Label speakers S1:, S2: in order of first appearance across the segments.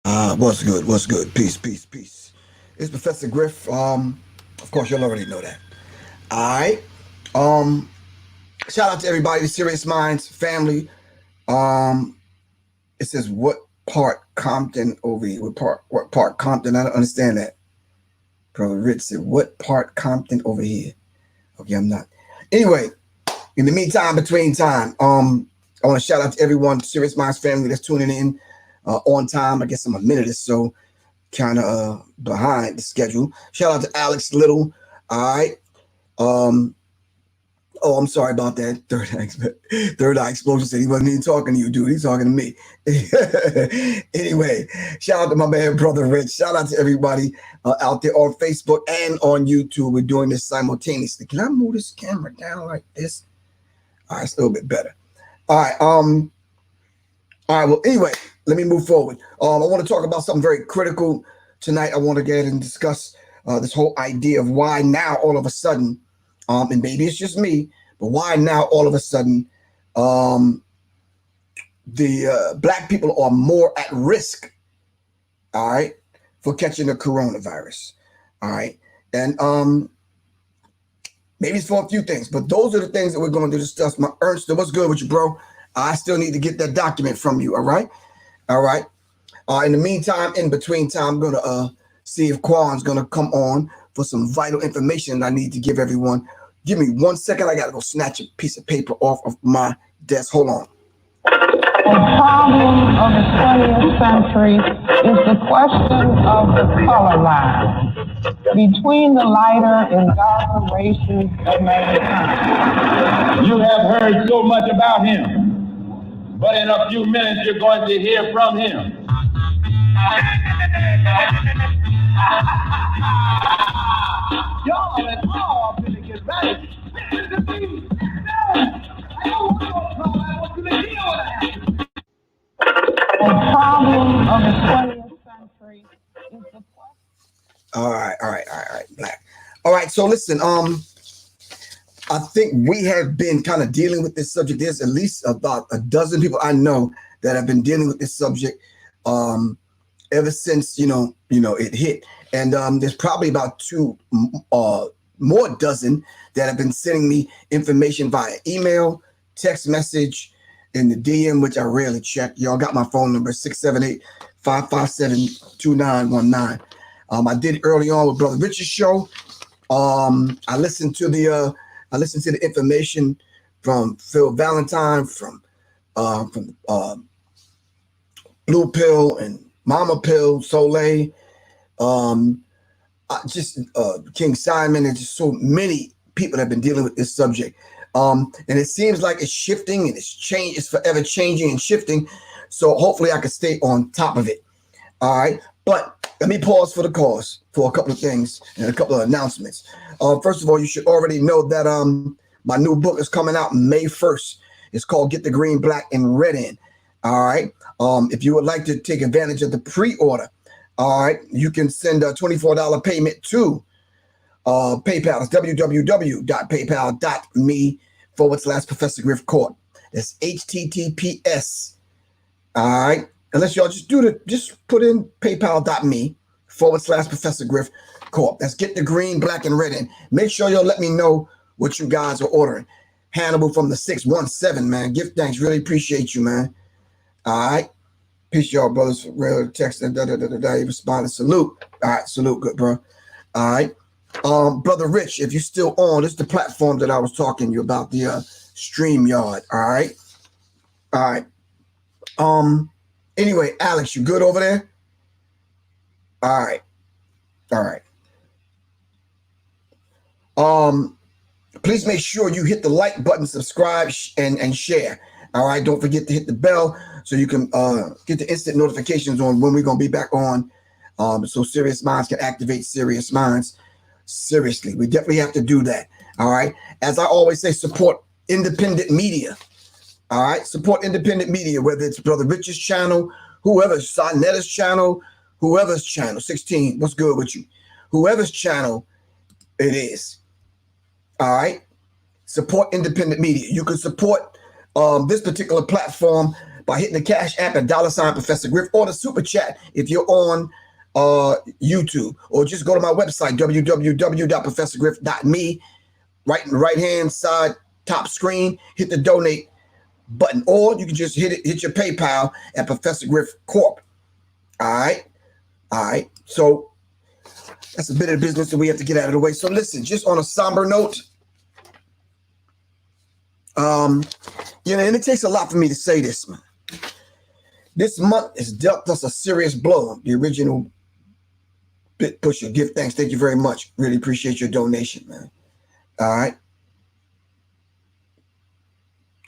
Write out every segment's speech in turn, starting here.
S1: What's good? What's good? Peace, peace, peace. It's Professor Griff. Of course, you'll already know that. All right. Um, Shout out to everybody, the Sirius Mindz family. Um, it says what part Compton over here? What part Compton? I don't understand that. Brother Rich said what part Compton over here? Okay, I'm not. Anyway, in the meantime, between time, I want to shout out to everyone, Sirius Mindz family that's tuning in on time. I guess I'm a minute or so kind of behind the schedule. Shout out to Alex Little. All right. Um, oh, I'm sorry about that. Third eye explosion said he wasn't even talking to you, dude. He's talking to me. Anyway, shout out to my man, brother Rich. Shout out to everybody out there on Facebook and on YouTube. We're doing this simultaneously. Can I move this camera down like this? All right, it's a little bit better. All right. All right. Well, anyway, let me move forward. I want to talk about something very critical tonight. I want to get and discuss this whole idea of why now all of a sudden, and maybe it's just me, but why now all of a sudden the black people are more at risk, all right, for catching the coronavirus, all right, and maybe it's for a few things, but those are the things that we're going to discuss. My Ernst, what's good with you, bro? I still need to get that document from you, all right? All right. In the meantime, in between time, I'm going to see if Quan's going to come on for some vital information I need to give everyone. Give me 1 second. I got to go snatch a piece of paper off of my desk. Hold on.
S2: The problem of the 20th century is the question of the color line between the lighter and darker races of mankind.
S3: You have heard so much about him, but in a few minutes you're going to hear from him. Y'all at all finna get ready. Listen to me. I don't want you to hear what I have.
S2: The problem of the 20th century is the question.
S1: All right, Black. All right, so listen, I think we have been kind of dealing with this subject. There's at least about a dozen people I know that have been dealing with this subject ever since it hit, and there's probably about two more dozen that have been sending me information via email, text message, in the DM, which I rarely check. Y'all got my phone number, 678-557-2919. I did it early on with Brother Richard's show. I listened to the information from Phil Valentine, from Blue Pill and Mama Pill, Soleil, King Simon, and just so many people have been dealing with this subject. And it seems like it's shifting and it's forever changing and shifting. So hopefully I can stay on top of it. All right. But let me pause for the cause for a couple of things and a couple of announcements. First of all, you should already know that my new book is coming out May 1st. It's called Get the Green, Black, and Red In. All right. If you would like to take advantage of the pre-order, all right, you can send a $24 payment to PayPal. It's www.paypal.me/Professor Griff Court. That's HTTPS. All right. Unless y'all just put in paypal.me/Professor Griff Court. That's Get the Green, Black, and Red In. Make sure y'all let me know what you guys are ordering. Hannibal from the 617, man. Give thanks. Really appreciate you, man. All right. Peace, y'all, brothers. For real text and He responded. Salute. All right. Salute. Good, bro. All right. Brother Rich, if you're still on, this is the platform that I was talking to you about, the StreamYard. All right. All right. Anyway, Alex, you good over there? All right. All right. Please make sure you hit the like button, subscribe, and share. All right. Don't forget to hit the bell so you can get the instant notifications on when we're going to be back on. So Sirius Mindz can activate Sirius Mindz. Seriously, we definitely have to do that. All right. As I always say, support independent media. All right. Support independent media, whether it's Brother Rich's channel, whoever's Sonetta's channel, whoever's channel, 16. What's good with you? Whoever's channel it is. All right. Support independent media. You can support this particular platform by hitting the Cash App at $ Professor Griff, or the Super Chat if you're on YouTube, or just go to my website, www.professorgriff.me. Right in the right-hand side, top screen, hit the donate button, or you can just hit your PayPal at Professor Griff Corp. All right. So that's a bit of business that we have to get out of the way. So listen, just on a somber note, and it takes a lot for me to say this, man. This month has dealt us a serious blow. The original Bit Pusher, give thanks. Thank you very much. Really appreciate your donation, man. All right.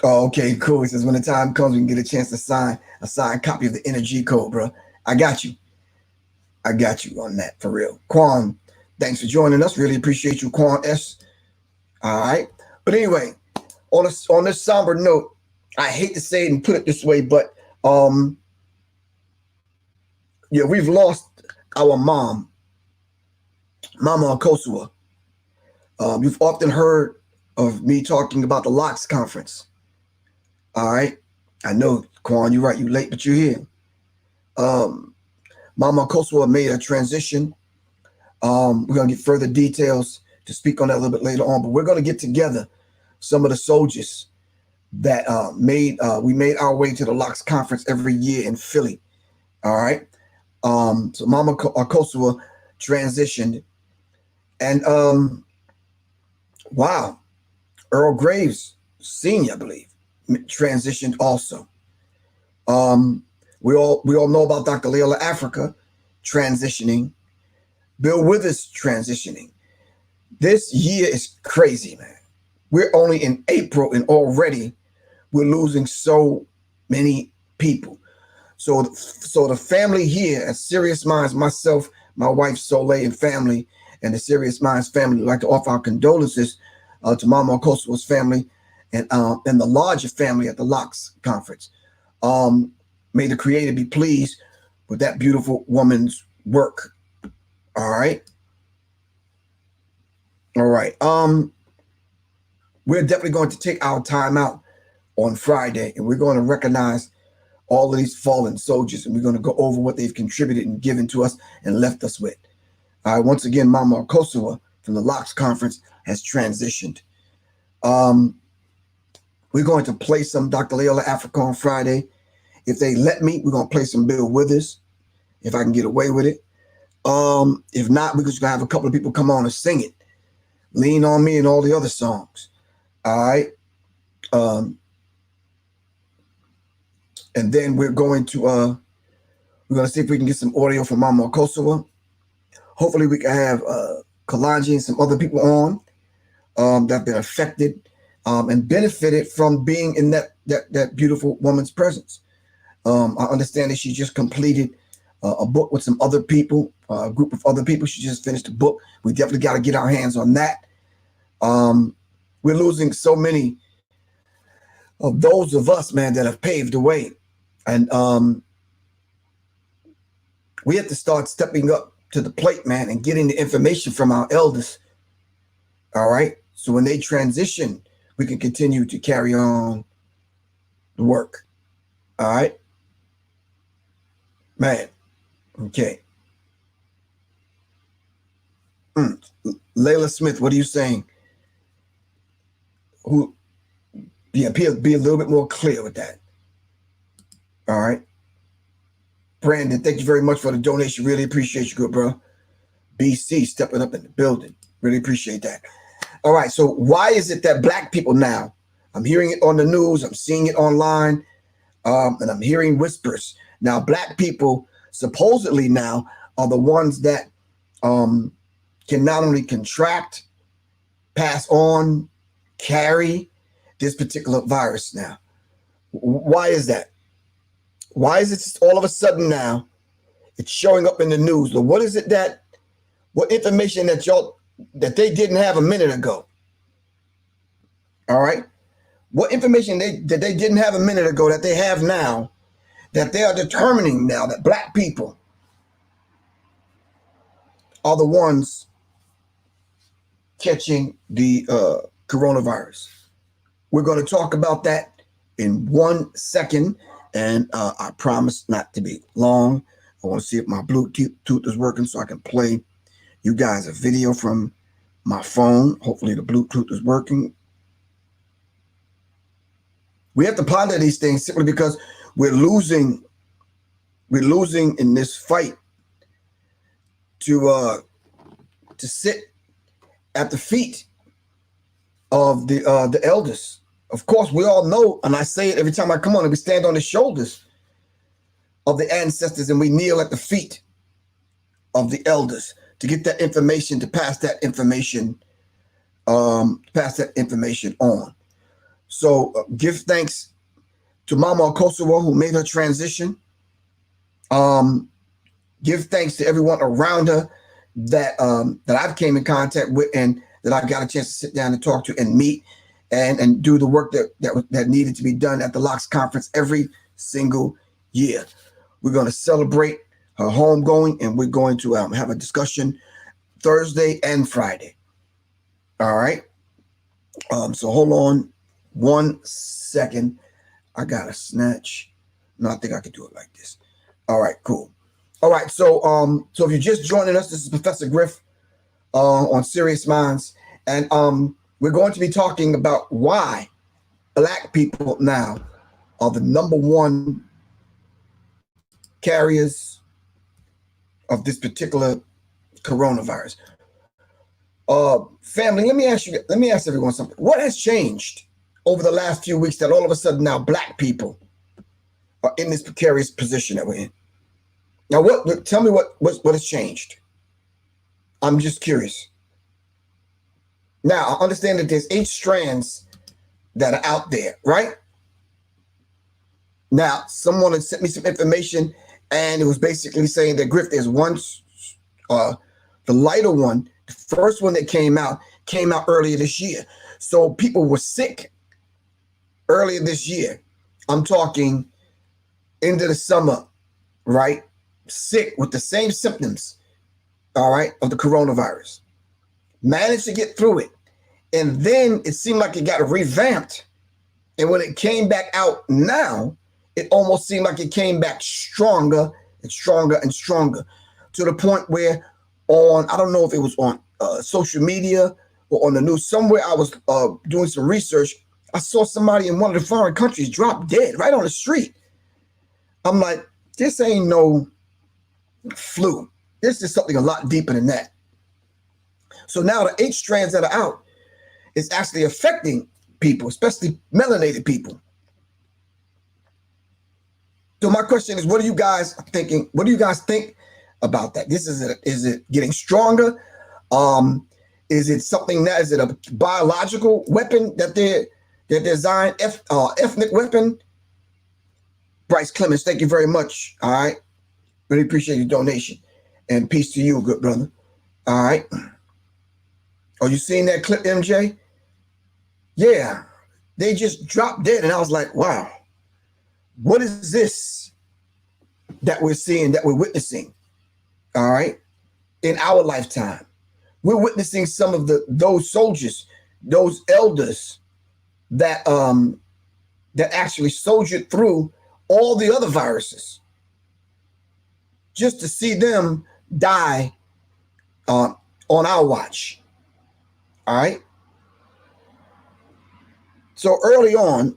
S1: Oh, okay, cool. He says, when the time comes, we can get a chance to sign a signed copy of the Energy Code, bro. I got you on that, for real. Quan, thanks for joining us. Really appreciate you, Quan S. All right. But anyway, on this somber note, I hate to say it and put it this way, but we've lost our mom, Mama Akosua. You've often heard of me talking about the LOX conference. All right. I know, Quan, you're right. You're late, but you're here. Mama Akosua made a transition. We're going to get further details to speak on that a little bit later on, but we're going to get together some of the soldiers that we made our way to the LOX conference every year in Philly. All right. So Mama Akosua transitioned, and wow, Earl Graves Sr., I believe, transitioned also. We all know about Dr. Layla Africa transitioning, Bill Withers transitioning. This year is crazy, man. We're only in April and already we're losing so many people. So the family here at Sirius Mindz, myself, my wife Soleil, and family, and the Sirius Mindz family, would like to offer our condolences to Mama Akosua's family and the larger family at the LOX conference. May the Creator be pleased with that beautiful woman's work. All right. We're definitely going to take our time out on Friday, and we're going to recognize all of these fallen soldiers, and we're going to go over what they've contributed and given to us and left us with. All right. Once again, Mama Akosua from the LOX conference has transitioned. We're going to play some Dr. Layla Africa on Friday. If they let me, we're going to play some Bill Withers, if I can get away with it. If not, we're just going to have a couple of people come on and sing it. Lean on Me and all the other songs. All right. And then we're going to see if we can get some audio from Mama Akosua. Hopefully we can have Kalanji and some other people on that have been affected and benefited from being in that beautiful woman's presence. I understand that she just completed a book with some other people, a group of other people. She just finished a book. We definitely got to get our hands on that. We're losing so many of those of us, man, that have paved the way. And we have to start stepping up to the plate, man, and getting the information from our elders. All right. So when they transition, we can continue to carry on the work. All right. Man. Okay. Layla Smith, what are you saying? Be a little bit more clear with that. All right. Brandon, thank you very much for the donation. Really appreciate you, good bro. BC stepping up in the building. Really appreciate that. All right. So why is it that black people now, I'm hearing it on the news, I'm seeing it online, and I'm hearing whispers. Now, black people supposedly now are the ones that can not only contract, pass on, carry this particular virus now. Why is that? Why is it just all of a sudden now it's showing up in the news? But what is it what information that they didn't have a minute ago? All right. What information that they didn't have a minute ago that they have now, that they are determining now that black people are the ones catching the coronavirus. We're going to talk about that in 1 second. And I promise not to be long. I want to see if my Bluetooth is working so I can play you guys a video from my phone. Hopefully the Bluetooth is working. We have to ponder these things simply because we're losing in this fight to sit at the feet of the elders. Of course, we all know, and I say it every time I come on, and we stand on the shoulders of the ancestors and we kneel at the feet of the elders to get that information, to pass that information on. So give thanks to Mama Kosovo, who made her transition. Give thanks to everyone around her that I've came in contact with and that I got a chance to sit down and talk to and meet and do the work that needed to be done at the Locks Conference every single year. We're going to celebrate her homegoing, and we're going to have a discussion Thursday and Friday. All right. So hold on 1 second. I got to snatch. No, I think I could do it like this. All right, cool. All right. So if you're just joining us, this is Professor Griff on Sirius Mindz, and we're going to be talking about why Black people now are the #1 carriers of this particular coronavirus. Family, let me ask everyone something. What has changed over the last few weeks that all of a sudden now Black people are in this precarious position that we're in? Now, tell me what has changed. I'm just curious. Now, I understand that there's 8 strands that are out there, right? Now, someone had sent me some information, and it was basically saying that, Griff, there's one, the lighter one, the first one that came out earlier this year. So people were sick earlier this year. I'm talking into the summer, right? Sick with the same symptoms, all right, of the coronavirus. Managed to get through it. And then it seemed like it got revamped. And when it came back out now, it almost seemed like it came back stronger and stronger and stronger, to the point where I don't know if it was on social media or on the news, somewhere I was doing some research, I saw somebody in one of the foreign countries drop dead right on the street. I'm like, this ain't no flu. This is something a lot deeper than that. So now the 8 strands that are out is actually affecting people, especially melanated people. So my question is, what are you guys thinking? What do you guys think about that? Is it getting stronger? Is it something that, is it a biological weapon that they're designed, ethnic weapon? Bryce Clemens, thank you very much. All right. Really appreciate your donation. And peace to you, good brother. All right. Oh, you seen that clip, MJ? Yeah. They just dropped dead. And I was like, wow, what is this that we're seeing, that we're witnessing? All right. In our lifetime, we're witnessing some of those soldiers, those elders that actually soldiered through all the other viruses, just to see them die on our watch. All right. So early on,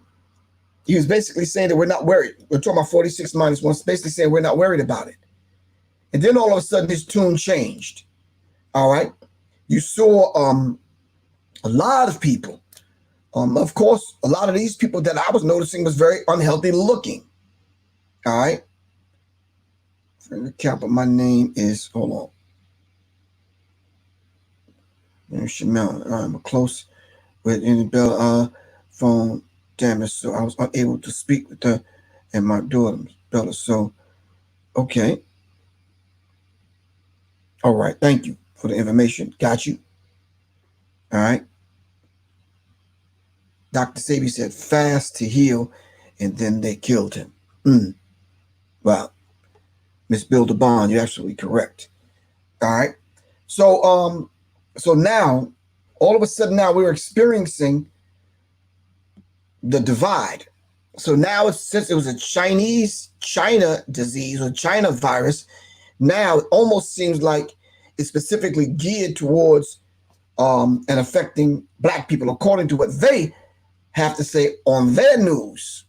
S1: he was basically saying that we're not worried. We're talking about 46-1, basically saying we're not worried about it. And then all of a sudden, his tune changed. All right. You saw a lot of people. Of course, a lot of these people that I was noticing was very unhealthy looking. All right. The cap of my name is, hold on. There's Shamel. I'm close with Annabelle phone damage, so I was unable to speak with her and my daughter. So, okay. All right. Thank you for the information. Got you. All right. Dr. Sabi said fast to heal, and then they killed him. Wow. Miss Bill DeBond, you're absolutely correct. All right. So now, all of a sudden now we're experiencing the divide, So now, since it was a China disease or China virus, now it almost seems like it's specifically geared towards and affecting black people, according to what they have to say on their news.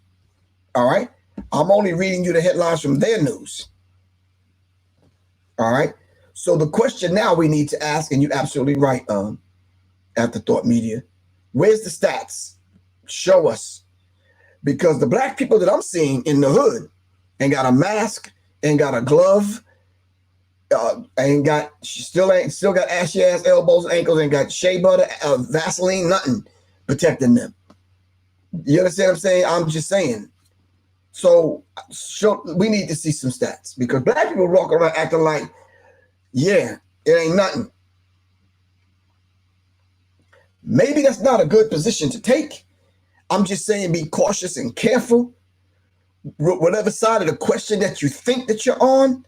S1: All right. I'm only reading you the headlines from their news. All right. So the question now we need to ask, and you're absolutely right, Afterthought Media, where's the stats? Show us. Because the black people that I'm seeing in the hood ain't got a mask, ain't got a glove, still got ashy ass elbows and ankles, ain't got shea butter, Vaseline, nothing protecting them. You understand what I'm saying? I'm just saying. So we need to see some stats, because black people walk around acting like, yeah, it ain't nothing. Maybe that's not a good position to take. I'm just saying, be cautious and careful. Whatever side of the question that you think that you're on,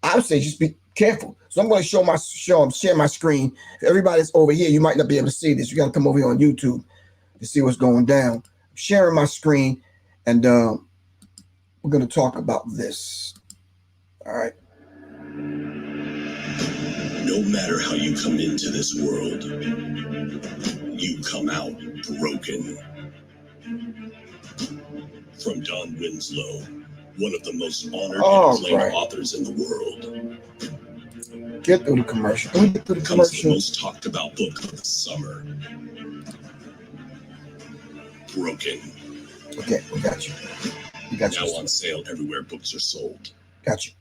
S1: I would say just be careful. So I'm going to share my screen. If everybody's over here, you might not be able to see this. You got to come over here on YouTube to see what's going down. I'm sharing my screen, and we're going to talk about this. All right.
S4: No matter how you come into this world, you come out broken. From Don Winslow, one of the most honored and acclaimed authors in the world.
S1: Get through the commercial. Can we get through the
S4: Comes
S1: commercial?
S4: the most talked about book of the summer. Broken.
S1: Okay, we got you. We got
S4: now
S1: you.
S4: On sale everywhere books are sold.
S1: Got you.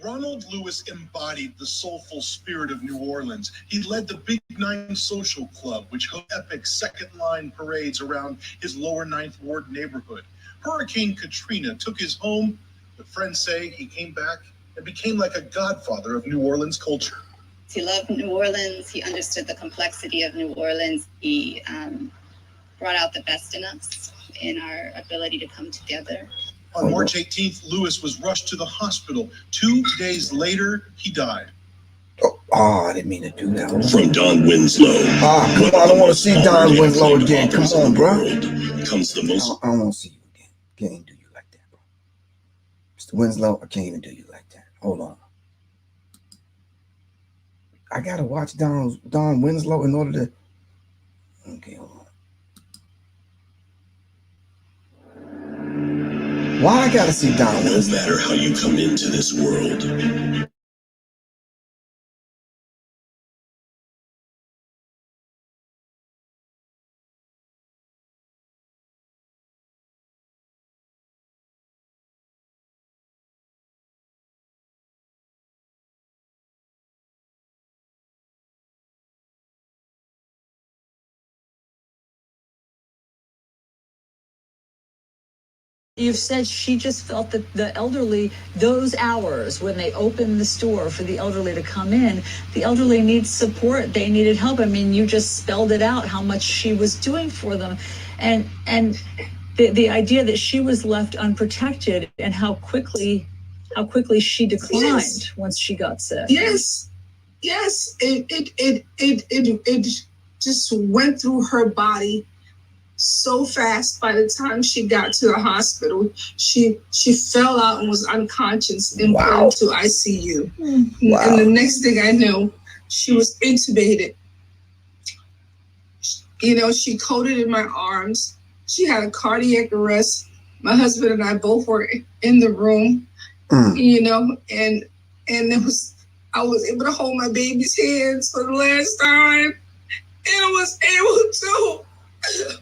S5: Ronald Lewis embodied the soulful spirit of New Orleans. He led the Big Nine Social Club, which held epic second-line parades around his lower Ninth Ward neighborhood. Hurricane Katrina took his home, but friends say he came back and became like a godfather of New Orleans culture.
S6: He loved New Orleans. He understood the complexity of New Orleans. He brought out the best in us, in our ability to come together.
S5: On March 18th, Lewis was rushed to the hospital. 2 days later, he died.
S1: I didn't mean to do that.
S4: From Don Winslow.
S1: Come on, I don't want to see Don Winslow again. Come on, bro.
S4: Comes the most.
S1: I don't want to see you again. Can't even do you like that, bro. Mr. Winslow, I can't even do you like that. Hold on. I gotta watch Don Winslow in order to. Okay, hold on. Why I gotta see Don Winslow?
S4: No matter how you come into this world.
S7: You've said she just felt that the elderly, those hours when they open the store for the elderly to come in, the elderly needs support. They needed help. I mean, you just spelled it out how much she was doing for them. And the idea that she was left unprotected and how quickly she declined once she got sick.
S8: Yes. It just went through her body so fast. By the time she got to the hospital, she fell out and was unconscious and put into ICU. Wow. And the next thing I know, she was intubated. You know, she coded in my arms. She had a cardiac arrest. My husband and I both were in the room, you know, and I was able to hold my baby's hands for the last time, and I was able to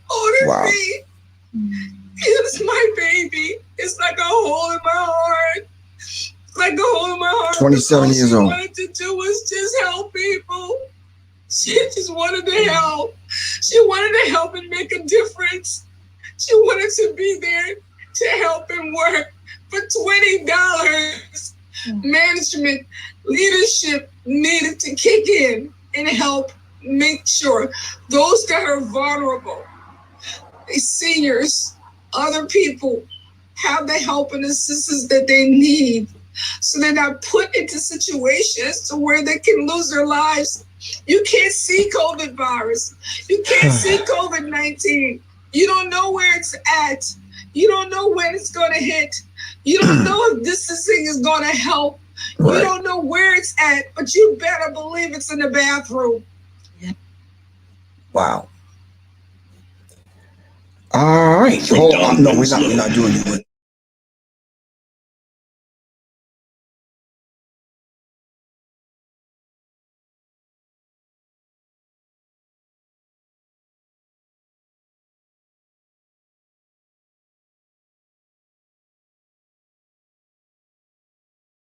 S8: hold her feet. It's my baby. It's like a hole in my heart. It's like a hole in my heart.
S1: 27 years old.
S8: All she wanted to do was just help people. She just wanted to help. She wanted to help and make a difference. She wanted to be there to help and work. For $20, management, leadership needed to kick in and help make sure those that are vulnerable, the seniors, other people, have the help and assistance that they need, so they're not put into situations to where they can lose their lives. You can't see COVID virus. You can't see COVID-19. You don't know where it's at. You don't know when it's going to hit. You don't know if distancing is going to help.
S1: Right.
S8: You don't know where it's at, but you better believe it's in the bathroom.
S1: Wow. All right. Hold on. No, we're not doing it.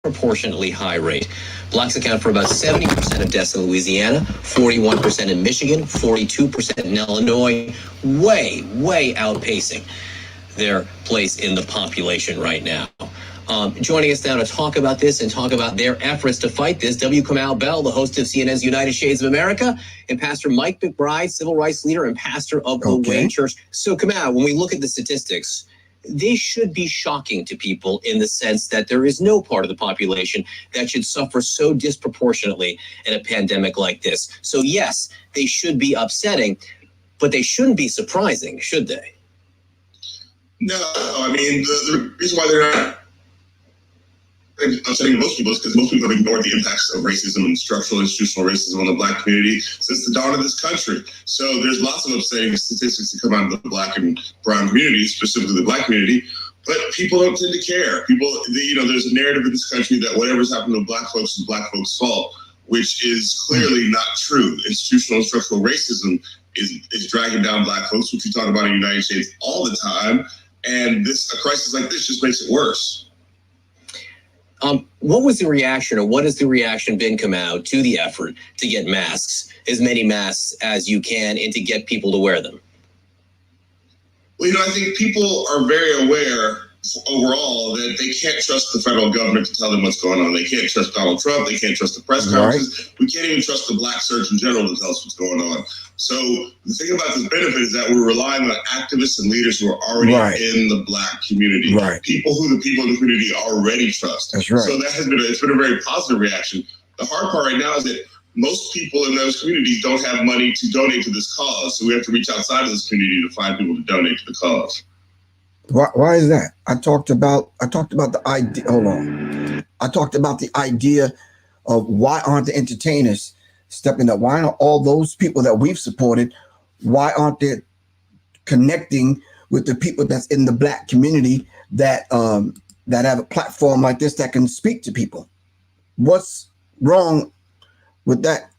S9: Proportionately high rate. Blacks account for about 70% of deaths in Louisiana, 41% in Michigan, 42% in Illinois, way outpacing their place in the population right now. Joining us now to talk about this and talk about their efforts to fight this, W. Kamau Bell, the host of CNN's United Shades of America, and Pastor Mike McBride, civil rights leader and pastor of the Way Church. So, Kamau, when we look at the statistics, they should be shocking to people in the sense that there is no part of the population that should suffer so disproportionately in a pandemic like this. So, yes, they should be upsetting, but they shouldn't be surprising, should they?
S5: No, I mean, the reason why they're not upsetting most people is because most people have ignored the impacts of racism and structural institutional racism on the Black community since the dawn of this country. So there's lots of upsetting statistics that come out of the Black and brown communities, specifically the Black community, but people don't tend to care. There's a narrative in this country that whatever's happened to Black folks is Black folks' fault, which is clearly not true. Institutional and structural racism is dragging down Black folks, which we talk about in the United States all the time, and a crisis like this just makes it worse.
S9: What was the reaction, or what has the reaction been come out to the effort to get masks, as many masks as you can, and to get people to wear them?
S5: Well, I think people are very aware overall that they can't trust the federal government to tell them what's going on. They can't trust Donald Trump. They can't trust the press conferences. Right. We can't even trust the Black Search in general to tell us what's going on. So the thing about this benefit is that we're relying on activists and leaders who are already in the Black community, people who the people in the community already trust.
S1: That's right.
S5: So it's been a very positive reaction. The hard part right now is that most people in those communities don't have money to donate to this cause. So we have to reach outside of this community to find people to donate to the cause.
S1: Why is that? I talked about the idea. Hold on. I talked about the idea of why aren't the entertainers stepping up? Why aren't all those people that we've supported, why aren't they connecting with the people that's in the Black community that have a platform like this that can speak to people? What's wrong with that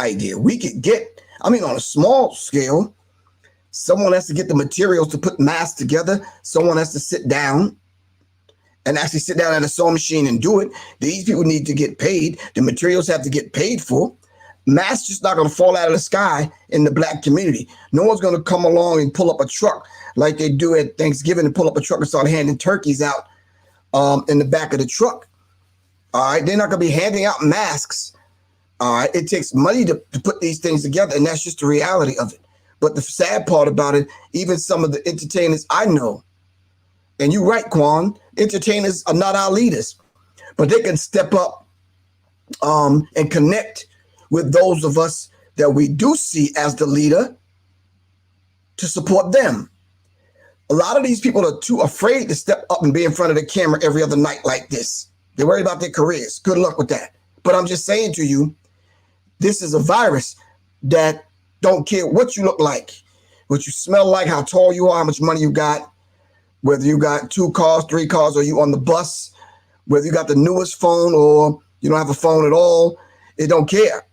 S1: idea? We could get, on a small scale, someone has to get the materials to put masks together. Someone has to sit down and actually sit down at a sewing machine and do it. These people need to get paid. The materials have to get paid for. Masks just not going to fall out of the sky in the Black community. No one's going to come along and pull up a truck like they do at Thanksgiving and pull up a truck and start handing turkeys out in the back of the truck. All right. They're not going to be handing out masks. All right. It takes money to put these things together, and that's just the reality of it. But the sad part about it, even some of the entertainers I know, and you're right, Quan, entertainers are not our leaders, but they can step up and connect with those of us that we do see as the leader to support them. A lot of these people are too afraid to step up and be in front of the camera every other night like this. They worry about their careers. Good luck with that. But I'm just saying to you, this is a virus that don't care what you look like, what you smell like, how tall you are, how much money you got, whether you got 2 cars, 3 cars, or you on the bus, whether you got the newest phone or you don't have a phone at all. It don't care.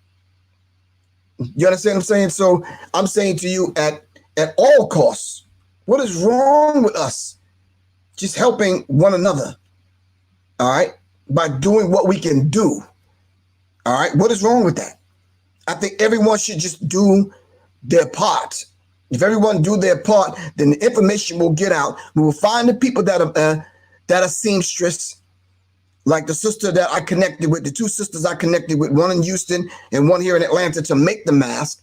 S1: You understand what I'm saying? So I'm saying to you at all costs, what is wrong with us just helping one another? All right. By doing what we can do. All right. What is wrong with that? I think everyone should just do their part. If everyone do their part, then the information will get out. We will find the people that are seamstress, like the sister that I connected with, the 2 sisters I connected with, one in Houston and one here in Atlanta to make the mask.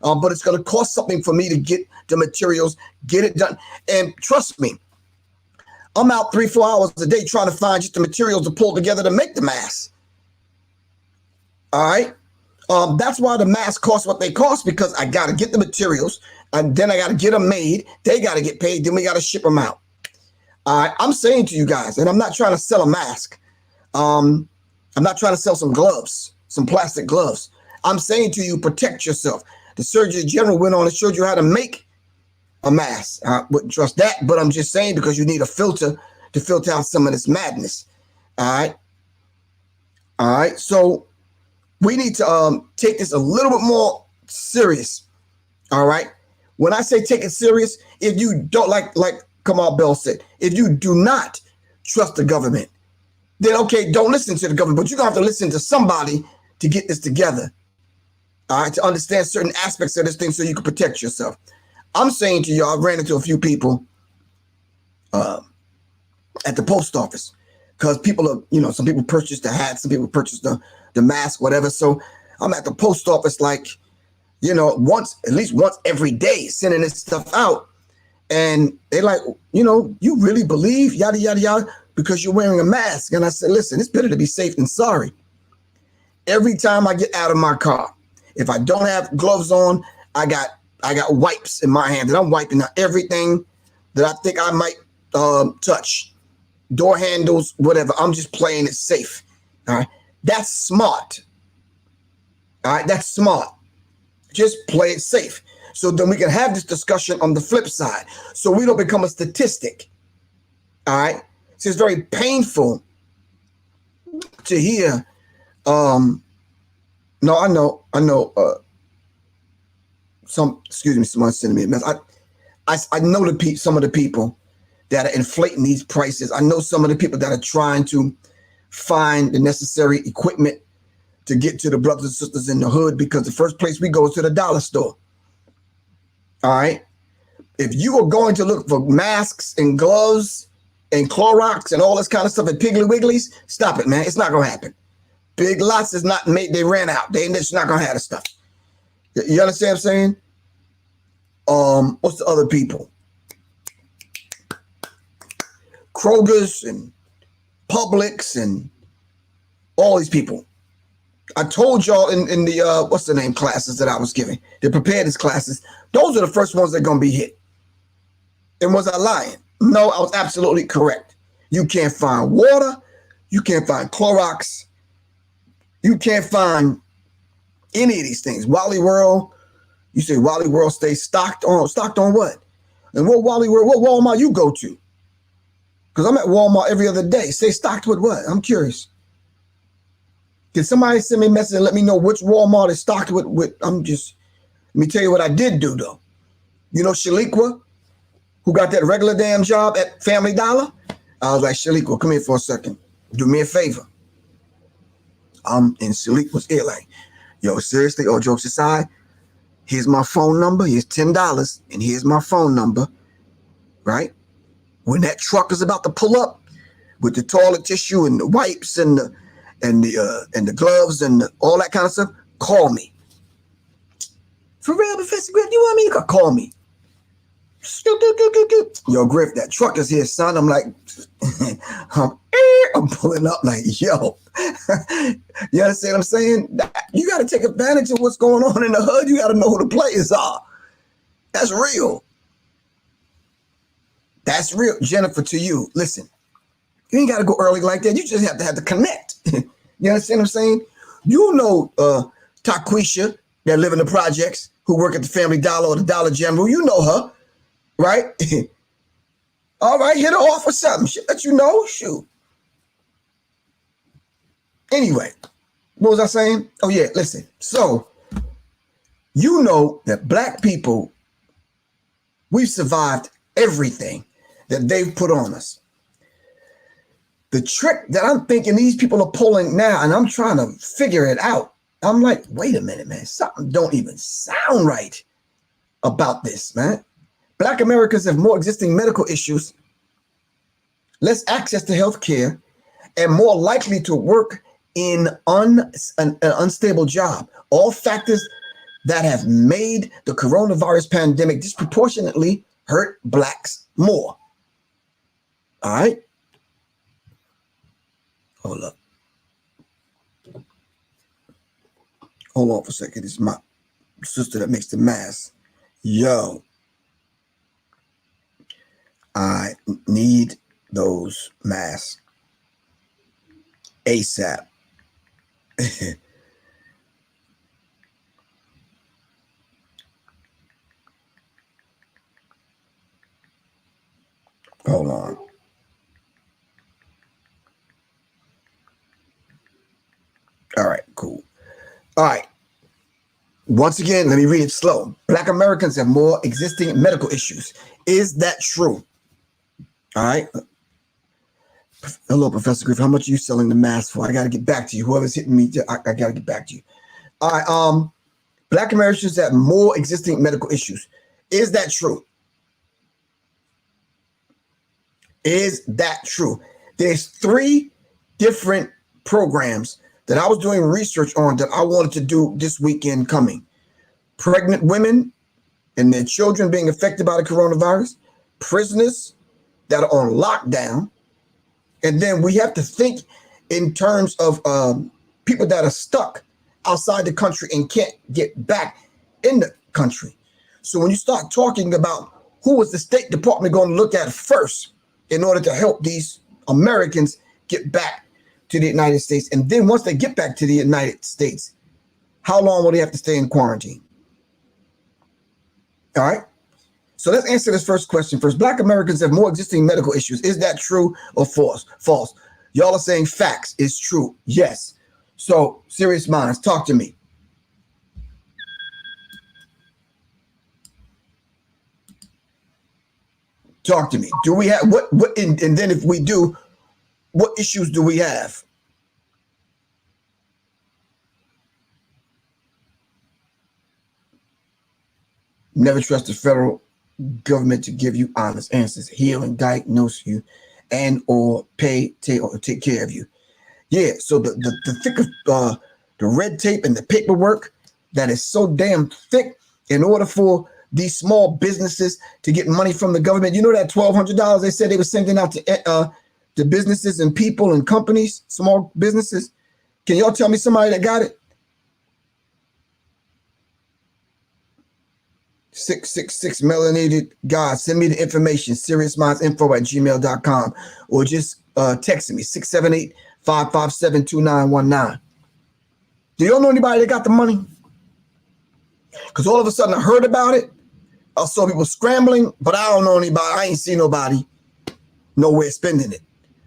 S1: But it's going to cost something for me to get the materials, get it done. And trust me, I'm out 3-4 hours a day trying to find just the materials to pull together to make the mask. All right. That's why the masks cost what they cost, because I got to get the materials, and then I got to get them made. They got to get paid. Then we got to ship them out. All right. I'm saying to you guys, and I'm not trying to sell a mask. I'm not trying to sell some gloves, some plastic gloves. I'm saying to you, protect yourself. The Surgeon General went on and showed you how to make a mask. I wouldn't trust that, but I'm just saying, because you need a filter to filter out some of this madness. All right. All right. So we need to take this a little bit more serious. All right. When I say take it serious, if you don't, like Kamal Bell said, if you do not trust the government, then okay, don't listen to the government, but you're gonna have to listen to somebody to get this together. All right, to understand certain aspects of this thing so you can protect yourself. I'm saying to y'all, I ran into a few people at the post office, because people are, you know, some people purchased the hats, some people purchased the mask, whatever. So I'm at the post office, like, you know, at least once every day, sending this stuff out. And they like, you know, you really believe yada, yada, yada, because you're wearing a mask. And I said, listen, it's better to be safe than sorry. Every time I get out of my car, if I don't have gloves on, I got wipes in my hand, and I'm wiping out everything that I think I might touch. Door handles, whatever. I'm just playing it safe. All right. That's smart. All right. That's smart. Just play it safe. So then we can have this discussion on the flip side, so we don't become a statistic. All right. So it's very painful to hear. No, I know. Someone's sending me a message. I know some of the people that are inflating these prices. I know some of the people that are trying to find the necessary equipment to get to the brothers and sisters in the hood, because the first place we go is to the dollar store. All right. If you are going to look for masks and gloves and Clorox and all this kind of stuff at Piggly Wiggly's, stop it, man. It's not going to happen. Big Lots is not made. They ran out. They're just not going to have the stuff. You understand what I'm saying? What's the other people? Kroger's and Publix and all these people. I told y'all in the what's the name classes that I was giving, the preparedness classes, those are the first ones that are going to be hit. And was I lying? No, I was absolutely correct. You can't find water. You can't find Clorox. You can't find any of these things. Wally World, you say Wally World stays stocked on what? And what Wally World, what Walmart you go to? Because I'm at Walmart every other day. Stay stocked with what? I'm curious. Can somebody send me a message and let me know which Walmart is stocked with? Let me tell you what I did do though. You know Shaliqua, who got that regular damn job at Family Dollar? I was like, Shaliqua, come here for a second. Do me a favor. And Shaliqua's ear like, yo, seriously, all jokes aside, here's my phone number. Here's $10, and here's my phone number, right? When that truck is about to pull up with the toilet tissue and the wipes and the gloves and all that kind of stuff, call me. For real, Professor Griff, you want me to call me? Yo, Griff, that truck is here, son. I'm like, I'm pulling up like, yo. You understand what I'm saying? You got to take advantage of what's going on in the hood. You got to know who the players are. That's real. That's real. Jennifer, to you, listen, you ain't got to go early like that. You just have to connect. You understand what I'm saying? You know Taquisha that live in the projects, who work at the Family Dollar or the Dollar General. You know her, right? All right, hit her off or something. She'll let you know. Shoot. Anyway, what was I saying? Oh, yeah, listen. So, you know that Black people, we've survived everything that they've put on us. The trick that I'm thinking these people are pulling now, and I'm trying to figure it out. I'm like, wait a minute, man. Something don't even sound right about this, man. Black Americans have more existing medical issues, less access to health care, and more likely to work in an unstable job. All factors that have made the coronavirus pandemic disproportionately hurt Blacks more. All right. Hold up. Hold on for a second. This is my sister that makes the mask. Yo, I need those masks ASAP. Hold on. All right, cool. All right. Once again, let me read it slow. Black Americans have more existing medical issues. Is that true? All right. Hello, Professor Griff. How much are you selling the mask for? I got to get back to you. Whoever's hitting me, I got to get back to you. All right. Black Americans have more existing medical issues. Is that true? Is that true? There's 3 different programs that I was doing research on that I wanted to do this weekend coming. Pregnant women and their children being affected by the coronavirus, prisoners that are on lockdown, and then we have to think in terms of people that are stuck outside the country and can't get back in the country. So when you start talking about who was the State Department going to look at first in order to help these Americans get back to the United States, and then once they get back to the United States, how long will they have to stay in quarantine? All right. So let's answer this first question first. Black Americans have more existing medical issues. Is that true or false? False. Y'all are saying facts. It's true. Yes. So Sirius Mindz, talk to me. Talk to me. Do we have what and then if we do, what issues do we have? Never trust the federal government to give you honest answers, heal and diagnose you, and or take care of you. Yeah, so the thick of the red tape and the paperwork that is so damn thick in order for these small businesses to get money from the government. You know that $1,200 they said they were sending out to businesses and people and companies, small businesses? Can y'all tell me somebody that got it? 666 melanated God. Send me the information. SiriousMindsInfo@gmail.com, or just text me 678-557-2919. Do y'all know anybody that got the money? Because all of a sudden I heard about it. I saw people scrambling, but I don't know anybody. I ain't seen nobody nowhere spending it.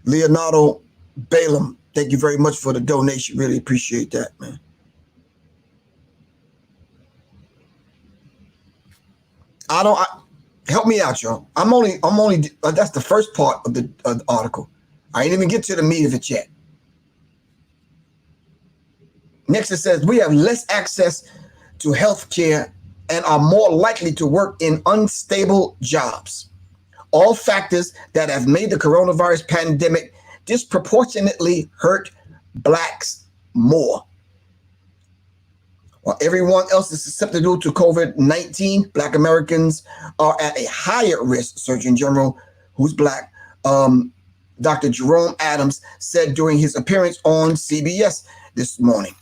S1: Leonardo Balaam, thank you very much for the donation. Really appreciate that, man. Help me out, y'all. I'm only that's the first part of the article. I ain't even get to the meat of it yet. Next, it says we have less access to health care and are more likely to work in unstable jobs. All factors that have made the coronavirus pandemic disproportionately hurt blacks more. While everyone else is susceptible to COVID-19, Black Americans are at a higher risk, Surgeon General, who's Black, Dr. Jerome Adams, said during his appearance on CBS this morning.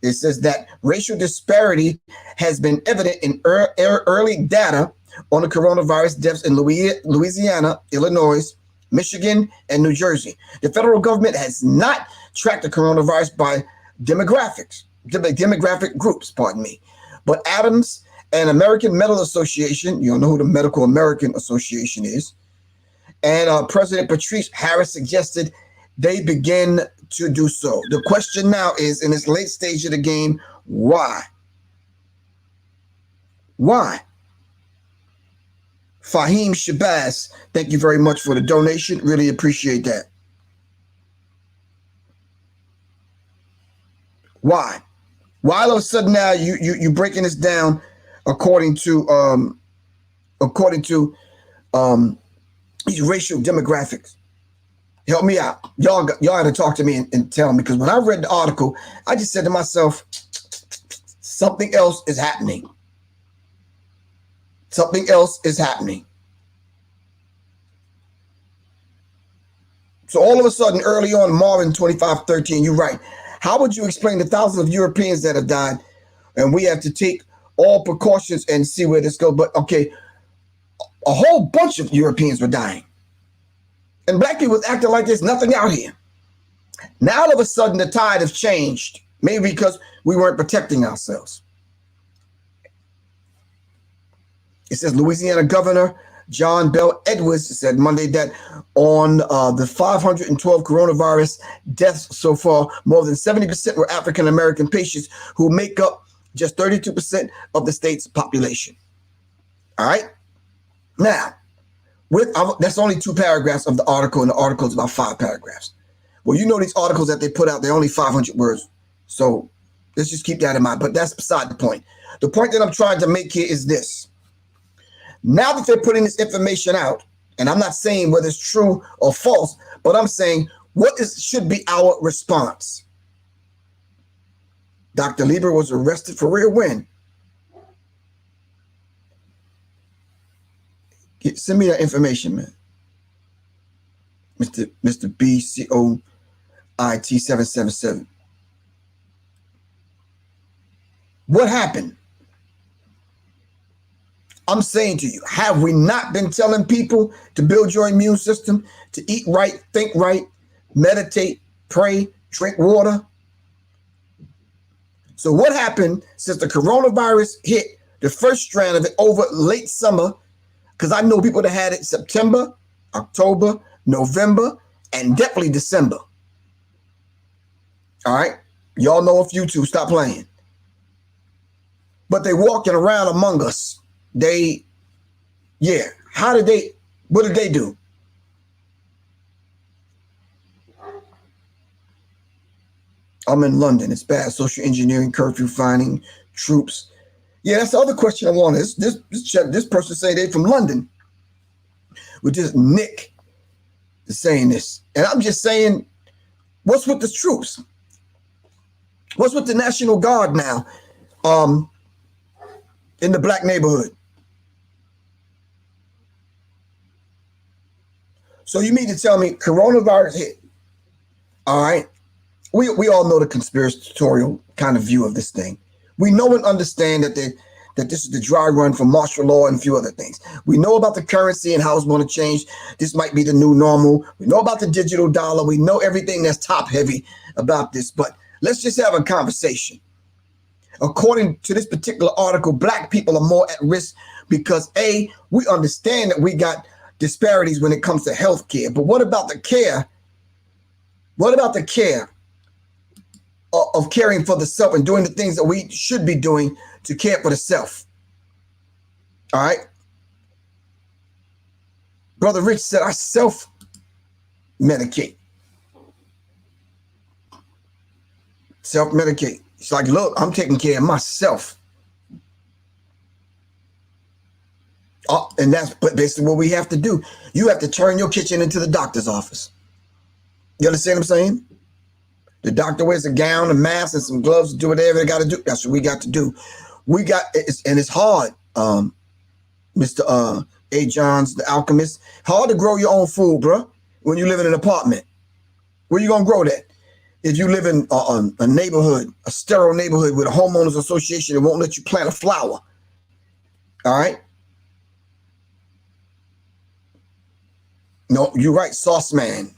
S1: It says that racial disparity has been evident in early data on the coronavirus deaths in Louisiana, Illinois, Michigan, and New Jersey. The federal government has not tracked the coronavirus by demographic groups, but Adams and American Medical Association, you don't know who the Medical American Association is, and President Patrice Harris suggested they begin to do so. The question now is, in this late stage of the game, why? Why? Fahim Shabazz, thank you very much for the donation. Really appreciate that. Why? Why all of a sudden now you breaking this down according to these racial demographics? Help me out. Y'all got to talk to me and tell me, because when I read the article, I just said to myself, something else is happening. Something else is happening. So all of a sudden, early on, Marvin 2513, you're right. How would you explain the thousands of Europeans that have died, and we have to take all precautions and see where this goes? But okay, a whole bunch of Europeans were dying, and black people was acting like there's nothing out here. Now all of a sudden the tide has changed, maybe because we weren't protecting ourselves. It says Louisiana Governor John Bel Edwards said Monday that on the 512 coronavirus deaths so far, more than 70% were African American patients, who make up just 32% of the state's population. All right. Now, that's only 2 paragraphs of the article, and the article is about 5 paragraphs. Well, you know, these articles that they put out, they're only 500 words. So let's just keep that in mind. But that's beside the point. The point that I'm trying to make here is this. Now that they're putting this information out, and I'm not saying whether it's true or false, but I'm saying should be our response. Dr. Lieber was arrested for rear wind. Send me that information, man. Mr. BCOIT777. What happened? I'm saying to you, have we not been telling people to build your immune system, to eat right, think right, meditate, pray, drink water? So what happened since the coronavirus hit, the first strand of it, over late summer? Because I know people that had it September, October, November, and definitely December. All right. Y'all know a few too. Stop playing. But they walking around among us. What did they do? I'm in London. It's bad. Social engineering, curfew, finding troops. Yeah, that's the other question I wanted. This person saying they from London. With just Nick is saying this. And I'm just saying, what's with the troops? What's with the National Guard now in the black neighborhood? So you mean to tell me coronavirus hit? All right. We all know the conspiratorial kind of view of this thing. We know and understand that this is the dry run for martial law and a few other things. We know about the currency and how it's going to change. This might be the new normal. We know about the digital dollar. We know everything that's top heavy about this. But let's just have a conversation. According to this particular article, black people are more at risk because we understand that we got disparities when it comes to health care. But what about the care? What about the care of caring for the self and doing the things that we should be doing to care for the self? All right. Brother Rich said, I self-medicate. Self-medicate. It's like, look, I'm taking care of myself. And that's basically what we have to do. You have to turn your kitchen into the doctor's office. You understand what I'm saying? The doctor wears a gown, a mask, and some gloves to do whatever they got to do. That's what we got to do. And it's hard, Mr. A. Johns, the alchemist. Hard to grow your own food, bro, when you live in an apartment. Where you going to grow that? If you live in a neighborhood, a sterile neighborhood with a homeowners association that won't let you plant a flower. All right? No, you're right, Sauce Man.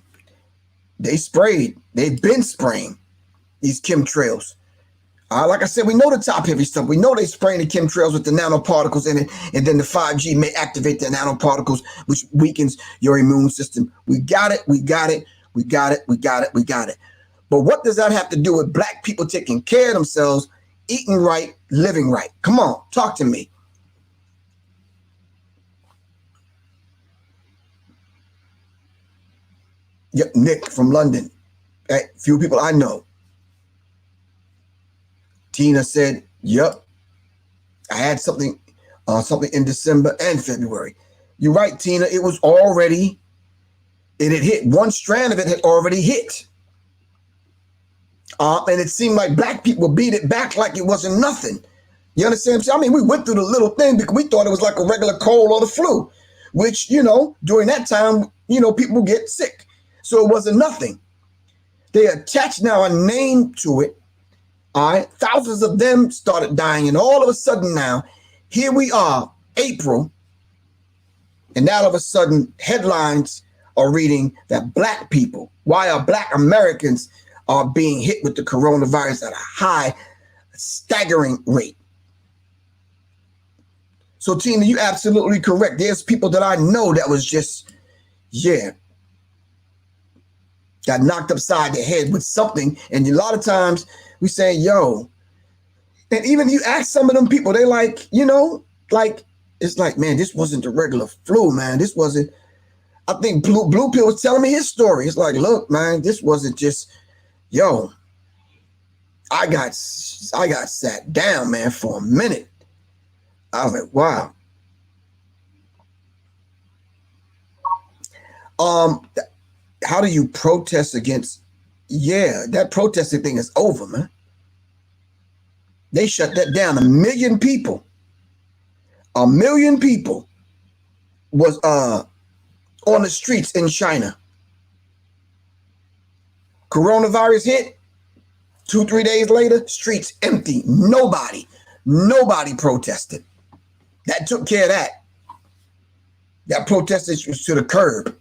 S1: They've been spraying these chemtrails. Like I said, we know the top heavy stuff. We know they spraying the chemtrails with the nanoparticles in it, and then the 5G may activate the nanoparticles, which weakens your immune system. We got it. But what does that have to do with black people taking care of themselves, eating right, living right? Come on, talk to me. Yep, Nick from London. Few people I know. Tina said, yep, I had something in December and February. You're right, Tina. It had hit. One strand of it had already hit. And it seemed like black people beat it back like it wasn't nothing. You understand what I'm saying? I mean, we went through the little thing because we thought it was like a regular cold or the flu, which, during that time, people get sick. So it wasn't nothing. They attached now a name to it. All right. Thousands of them started dying. And all of a sudden now, here we are, April. And now all of a sudden, headlines are reading that black people, why are Black Americans are being hit with the coronavirus at a high, staggering rate. So Tina, you're absolutely correct. There's people that I know that was just, yeah, got knocked upside the head with something. And a lot of times we say, yo, and even you ask some of them people, they like, you know, like, it's like, man, this wasn't the regular flu, man. This wasn't, I think Blue Pill was telling me his story. It's like, look, man, this wasn't just, yo, I got sat down, man, for a minute. I was like, wow. How do you protest against? Yeah, that protesting thing is over, man. They shut that down. 1 million people. 1 million people was on the streets in China. Coronavirus hit. 2-3 days later, streets empty. Nobody protested. That took care of that. That protested was to the curb.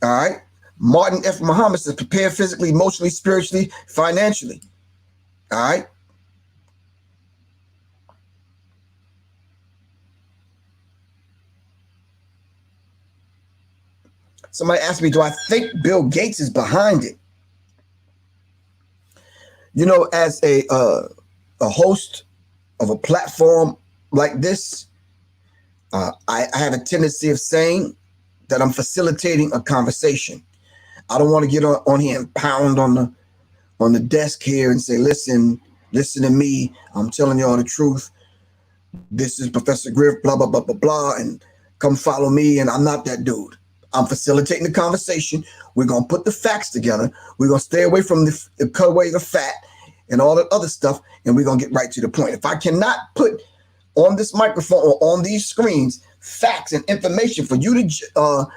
S1: All right. Martin F. Muhammad says, prepare physically, emotionally, spiritually, financially. All right. Somebody asked me, do I think Bill Gates is behind it? You know, as a host of a platform like this, I have a tendency of saying that I'm facilitating a conversation. I don't want to get on here and pound on the desk here and say, listen to me. I'm telling you all the truth. This is Professor Griff, blah, blah, blah, blah, blah, and come follow me. And I'm not that dude. I'm facilitating the conversation. We're going to put the facts together. We're going to stay away from the cut away the fat and all that other stuff, and we're going to get right to the point. If I cannot put on this microphone or on these screens facts and information for you to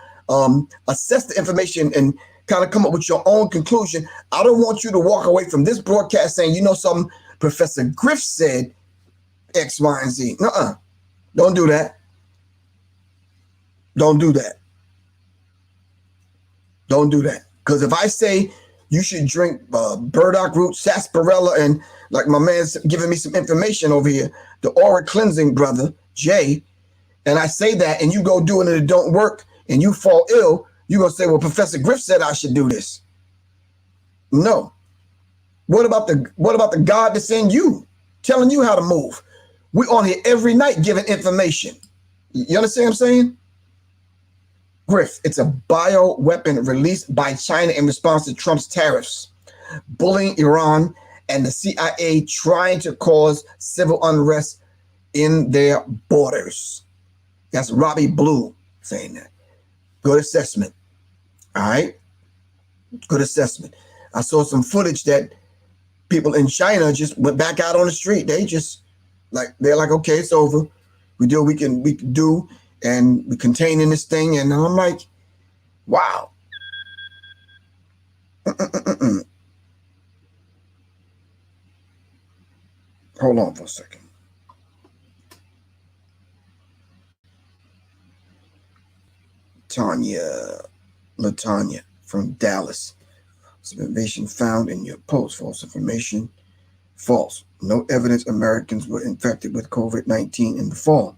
S1: assess the information and kind of come up with your own conclusion, I don't want you to walk away from this broadcast saying, you know something, Professor Griff said X, Y, and Z. Nuh-uh. Don't do that. Don't do that. Don't do that. Because if I say you should drink burdock root, sarsaparilla, and like my man's giving me some information over here, the aura cleansing brother, Jay, and I say that and you go do it and it don't work and you fall ill, you're going to say, well, Professor Griff said I should do this. No. What about the God that's in you, telling you how to move? We're on here every night giving information. You understand what I'm saying? Griff, it's a bioweapon released by China in response to Trump's tariffs, bullying Iran and the CIA trying to cause civil unrest in their borders. That's Robbie Blue saying that. Good assessment. All right. Good assessment. I saw some footage that people in China just went back out on the street. They're like, okay, it's over. We do what we can do. And we containing this thing, and I'm like, wow. Hold on for a second. LaTanya from Dallas. Some information found in your post. False information. False. No evidence Americans were infected with COVID-19 in the fall.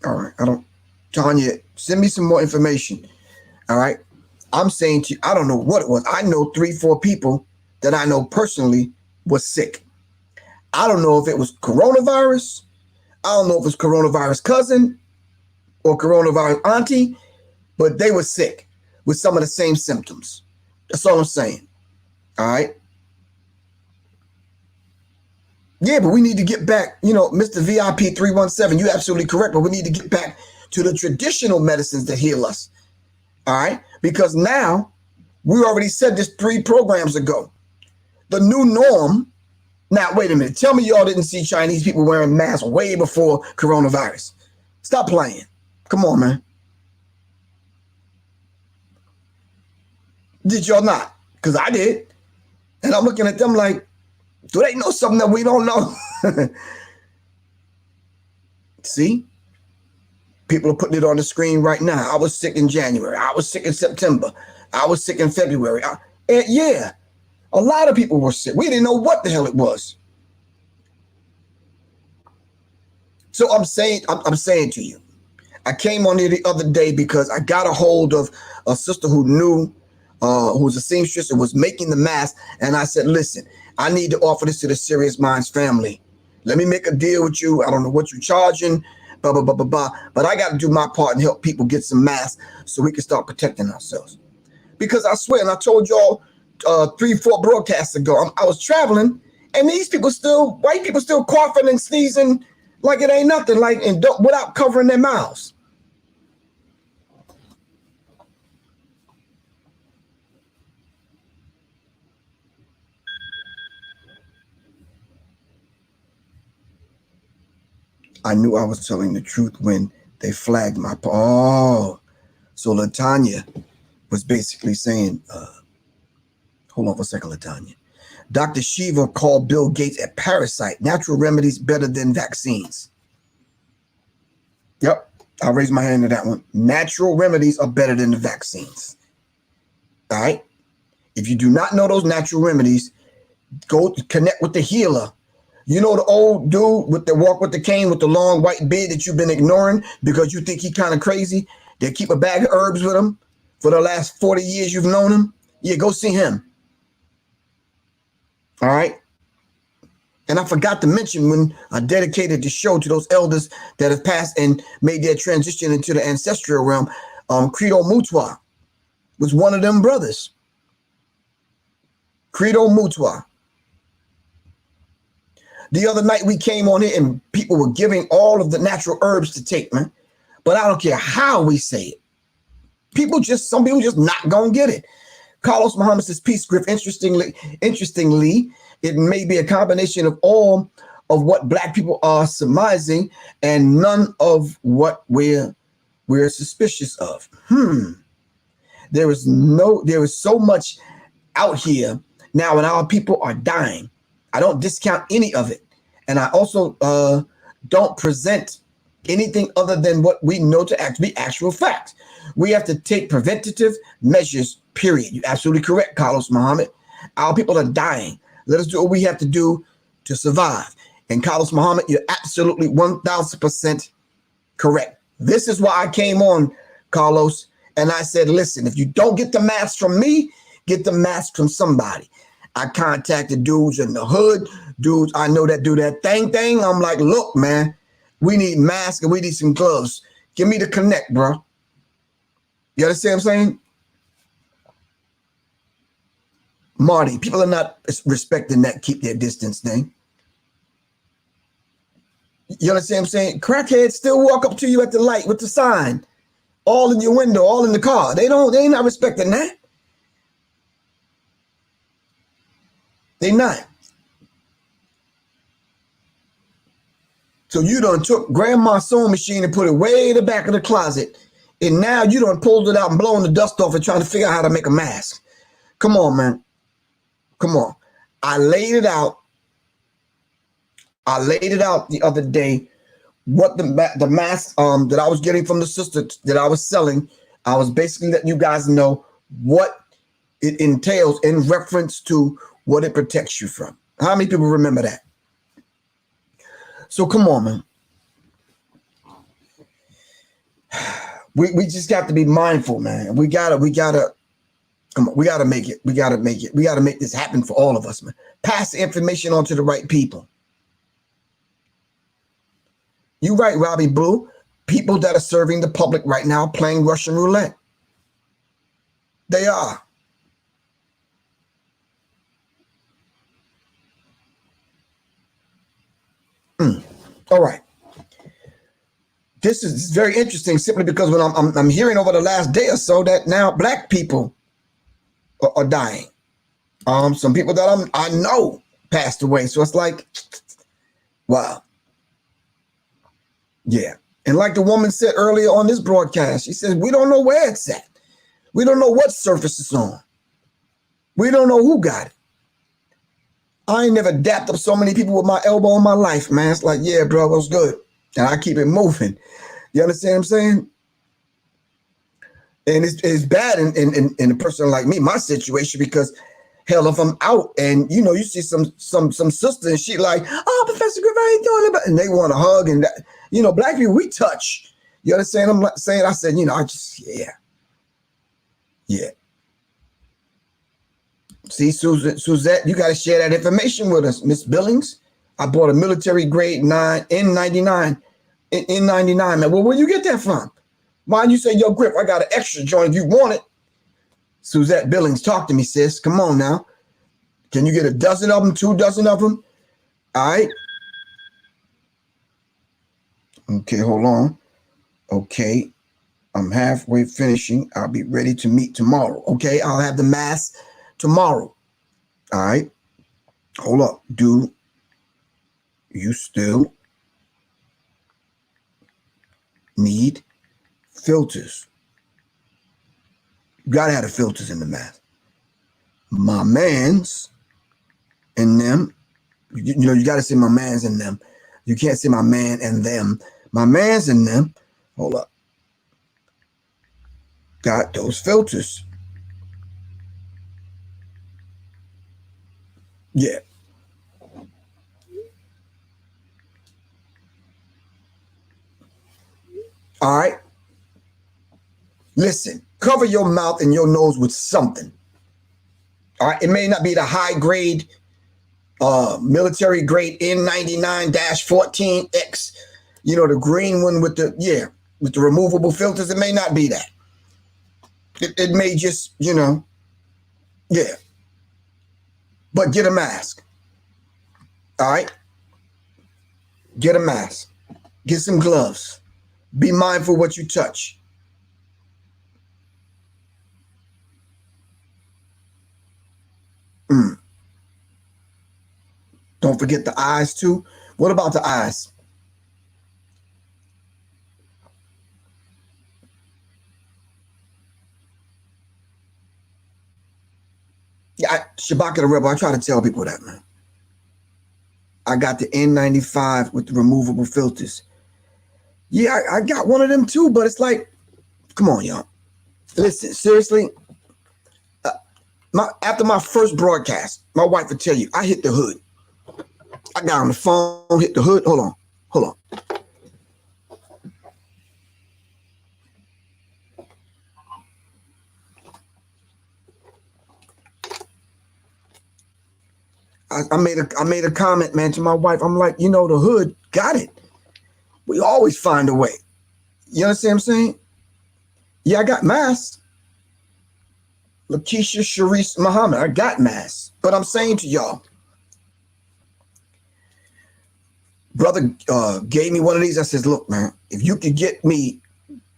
S1: All right. Tanya, send me some more information. All right. I'm saying to you, I don't know what it was. I know 3-4 people that I know personally was sick. I don't know if it was coronavirus. I don't know if it was coronavirus cousin or coronavirus auntie, but they were sick with some of the same symptoms. That's all I'm saying. All right. Yeah, but we need to get back, Mr. VIP 317, you're absolutely correct, but we need to get back to the traditional medicines that heal us. All right? Because now, we already said this 3 programs ago. The new norm, now, wait a minute. Tell me y'all didn't see Chinese people wearing masks way before coronavirus. Stop playing. Come on, man. Did y'all not? Because I did. And I'm looking at them like, do they know something that we don't know? See? People are putting it on the screen right now. I was sick in January. I was sick in September. I was sick in February. And yeah, a lot of people were sick. We didn't know what the hell it was. So I'm saying to you, I came on here the other day because I got a hold of a sister who knew, who was a seamstress and was making the mask. And I said, listen, I need to offer this to the Sirius Mindz family. Let me make a deal with you. I don't know what you're charging, blah, blah, blah, blah, blah. But I got to do my part and help people get some masks so we can start protecting ourselves. Because I swear, and I told y'all 3-4 broadcasts ago, I was traveling and these people white people still coughing and sneezing like it ain't nothing, without covering their mouths. I knew I was telling the truth when they flagged my. Oh, so LaTanya was basically saying, hold on for a second, LaTanya. Dr. Shiva called Bill Gates a parasite. Natural remedies better than vaccines. Yep, I'll raise my hand to that one. Natural remedies are better than the vaccines. All right? If you do not know those natural remedies, go connect with the healer. You know the old dude with the walk with the cane with the long white beard that you've been ignoring because you think he kind of crazy? They keep a bag of herbs with him for the last 40 years you've known him? Yeah, go see him. All right. And I forgot to mention when I dedicated the show to those elders that have passed and made their transition into the ancestral realm. Credo Mutwa was one of them brothers. Credo Mutwa. The other night we came on here and people were giving all of the natural herbs to take, man. But I don't care how we say it. Some people just not gonna get it. Carlos Muhammad says, peace, Griff. Interestingly, it may be a combination of all of what Black people are surmising and none of what we're suspicious of. There is so much out here now and our people are dying. I don't discount any of it. And I also don't present anything other than what we know to be actual facts. We have to take preventative measures, period. You're absolutely correct, Carlos Muhammad. Our people are dying. Let us do what we have to do to survive. And Carlos Muhammad, you're absolutely 1000% correct. This is why I came on, Carlos, and I said, listen, if you don't get the mask from me, get the mask from somebody. I contacted dudes in the hood, dudes I know that do that thing. I'm like, look, man, we need masks and we need some gloves. Give me the connect, bro. You understand what I'm saying? Marty, people are not respecting that keep their distance thing. You understand what I'm saying? Crackheads still walk up to you at the light with the sign, all in your window, all in the car. They ain't not respecting that. They not. So you done took grandma's sewing machine and put it way in the back of the closet. And now you done pulled it out and blowing the dust off and trying to figure out how to make a mask. Come on, man. Come on. I laid it out. The other day. What the mask that I was getting from the sister that I was selling. I was basically letting you guys know what it entails in reference to what it protects you from. How many people remember that? So come on, man. We just got to be mindful, man. We gotta come on, we gotta make it. We gotta make this happen for all of us, man. Pass the information on to the right people. You right, Robbie Blue. People that are serving the public right now playing Russian roulette. They are. All right. This is very interesting simply because when I'm hearing over the last day or so that now Black people are dying. Some people that I know passed away. So it's like, wow. Yeah. And like the woman said earlier on this broadcast, she says, we don't know where it's at. We don't know what surface it's on. We don't know who got it. I ain't never dapped up so many people with my elbow in my life, man. It's like, yeah, bro, it was good. And I keep it moving. You understand what I'm saying? And it's bad in a person like me, my situation, because hell, if I'm out and you know, you see some sister and she like, oh, Professor Griff, I ain't doing it, and they want to hug and that, you know, black people, we touch. You understand? I'm not saying, I said, you know, I just, yeah. See, Suzette, you got to share that information with us, Miss Billings. I bought a military grade N99, man. Well, where you get that from? Mind you say, yo, Griff, I got an extra joint if you want it. Suzette Billings, talk to me, sis. Come on now. Can you get a dozen of them, 2 dozen of them? All right. Okay, hold on. Okay, I'm halfway finishing. I'll be ready to meet tomorrow. Okay, I'll have the mass tomorrow. All right. Hold up. Do you still need filters? You gotta have the filters in the mask. My mans and them, you know, you gotta say my mans and them. You can't say my man and them. My mans and them, hold up, got those filters. Yeah. All right. Listen, cover your mouth and your nose with something. All right. It may not be the high grade, military grade N99-14X, you know, the green one with the, with the removable filters. It may not be that. It may just, you know, but get a mask. All right. Get a mask. Get some gloves. Be mindful what you touch. Don't forget the eyes too. What about the eyes? Yeah, Shabaka the Rebel, I try to tell people that, man. I got the N95 with the removable filters. Yeah, I got one of them too, but it's like, come on, y'all. Listen, seriously, after my first broadcast, my wife would tell you, I hit the hood. I got on the phone, hit the hood. Hold on. I made a comment, man, to my wife. I'm like, you know, the hood got it. We always find a way. You understand what I'm saying? Yeah, I got masks. Lakeisha Sharice Muhammad, I got masks. But I'm saying to y'all, brother gave me one of these. I says, look, man, if you could get me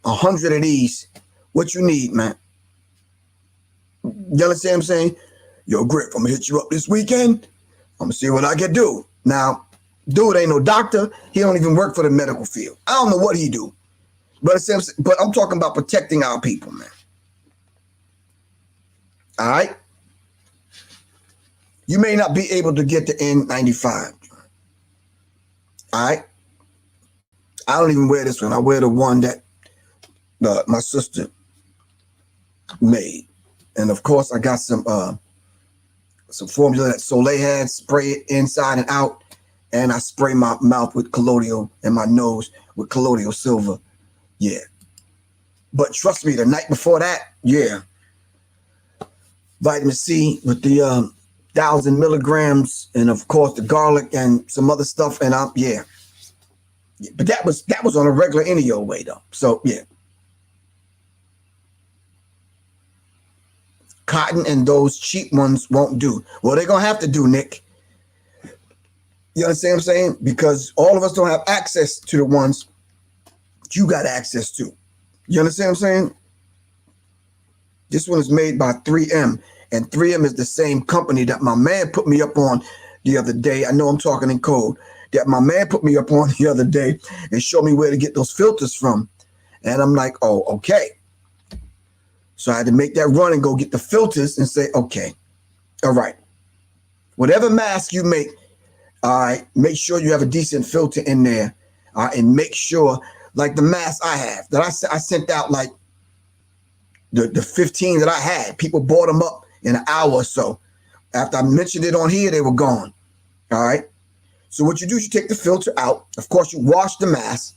S1: 100 of these, what you need, man? You understand what I'm saying? Yo, Griff, I'm gonna hit you up this weekend. I'm gonna see what I can do. Now, dude ain't no doctor. He don't even work for the medical field. I don't know what he do. But I'm talking about protecting our people, man. All right? You may not be able to get the N95. All right? I don't even wear this one. I wear the one that my sister made. And of course, I got some formula that Soleil had, spray it inside and out. And I spray my mouth with colloidal and my nose with colloidal silver. Yeah. But trust me, the night before that, vitamin C with the 1,000 milligrams, and of course the garlic and some other stuff. And but that was on a regular any old way though. So yeah. Cotton and those cheap ones won't do. Well, they're gonna have to do, Nick. You understand what I'm saying? Because all of us don't have access to the ones you got access to. You understand what I'm saying? This one is made by 3M, and 3M is the same company that my man put me up on the other day. I know I'm talking in code. that my man put me up on the other day and showed me where to get those filters from. And I'm like, oh, okay. So I had to make that run and go get the filters and say, okay, all right. Whatever mask you make, all right, make sure you have a decent filter in there. And make sure, like the mask I have, that I sent out, like the 15 that I had, people bought them up in an hour or so. After I mentioned it on here, they were gone. All right. So what you do is you take the filter out. Of course, you wash the mask.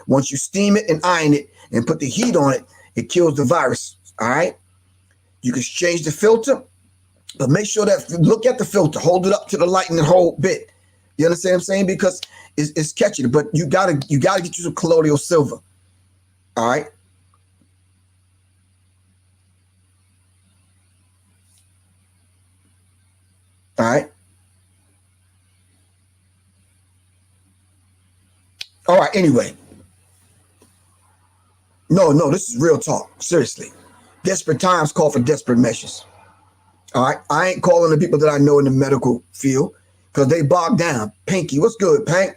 S1: Once you steam it and iron it and put the heat on it, it kills the virus. All right. You can change the filter, but make sure that, look at the filter, hold it up to the light and the whole bit. You understand what I'm saying? Because it's catching it, but you gotta get you some colloidal silver. All right. All right. All right. Anyway. No, this is real talk. Seriously. Desperate times call for desperate measures. All right. I ain't calling the people that I know in the medical field because they bogged down. Pinky, what's good, Pank?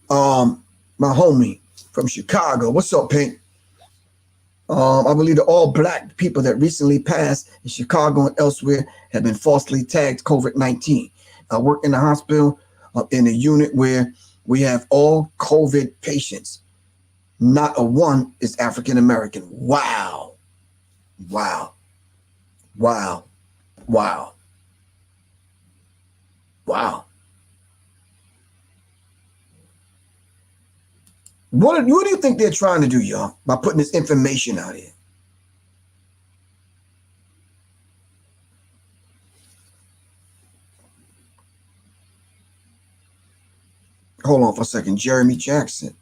S1: My homie from Chicago. What's up, Pink? I believe the all black people that recently passed in Chicago and elsewhere have been falsely tagged COVID-19. I work in the hospital in a unit where we have all COVID patients. Not a one is African American. Wow. Wow. Wow. Wow. Wow. What do you think they're trying to do, y'all, by putting this information out here? Hold on for a second. Jeremy Jackson.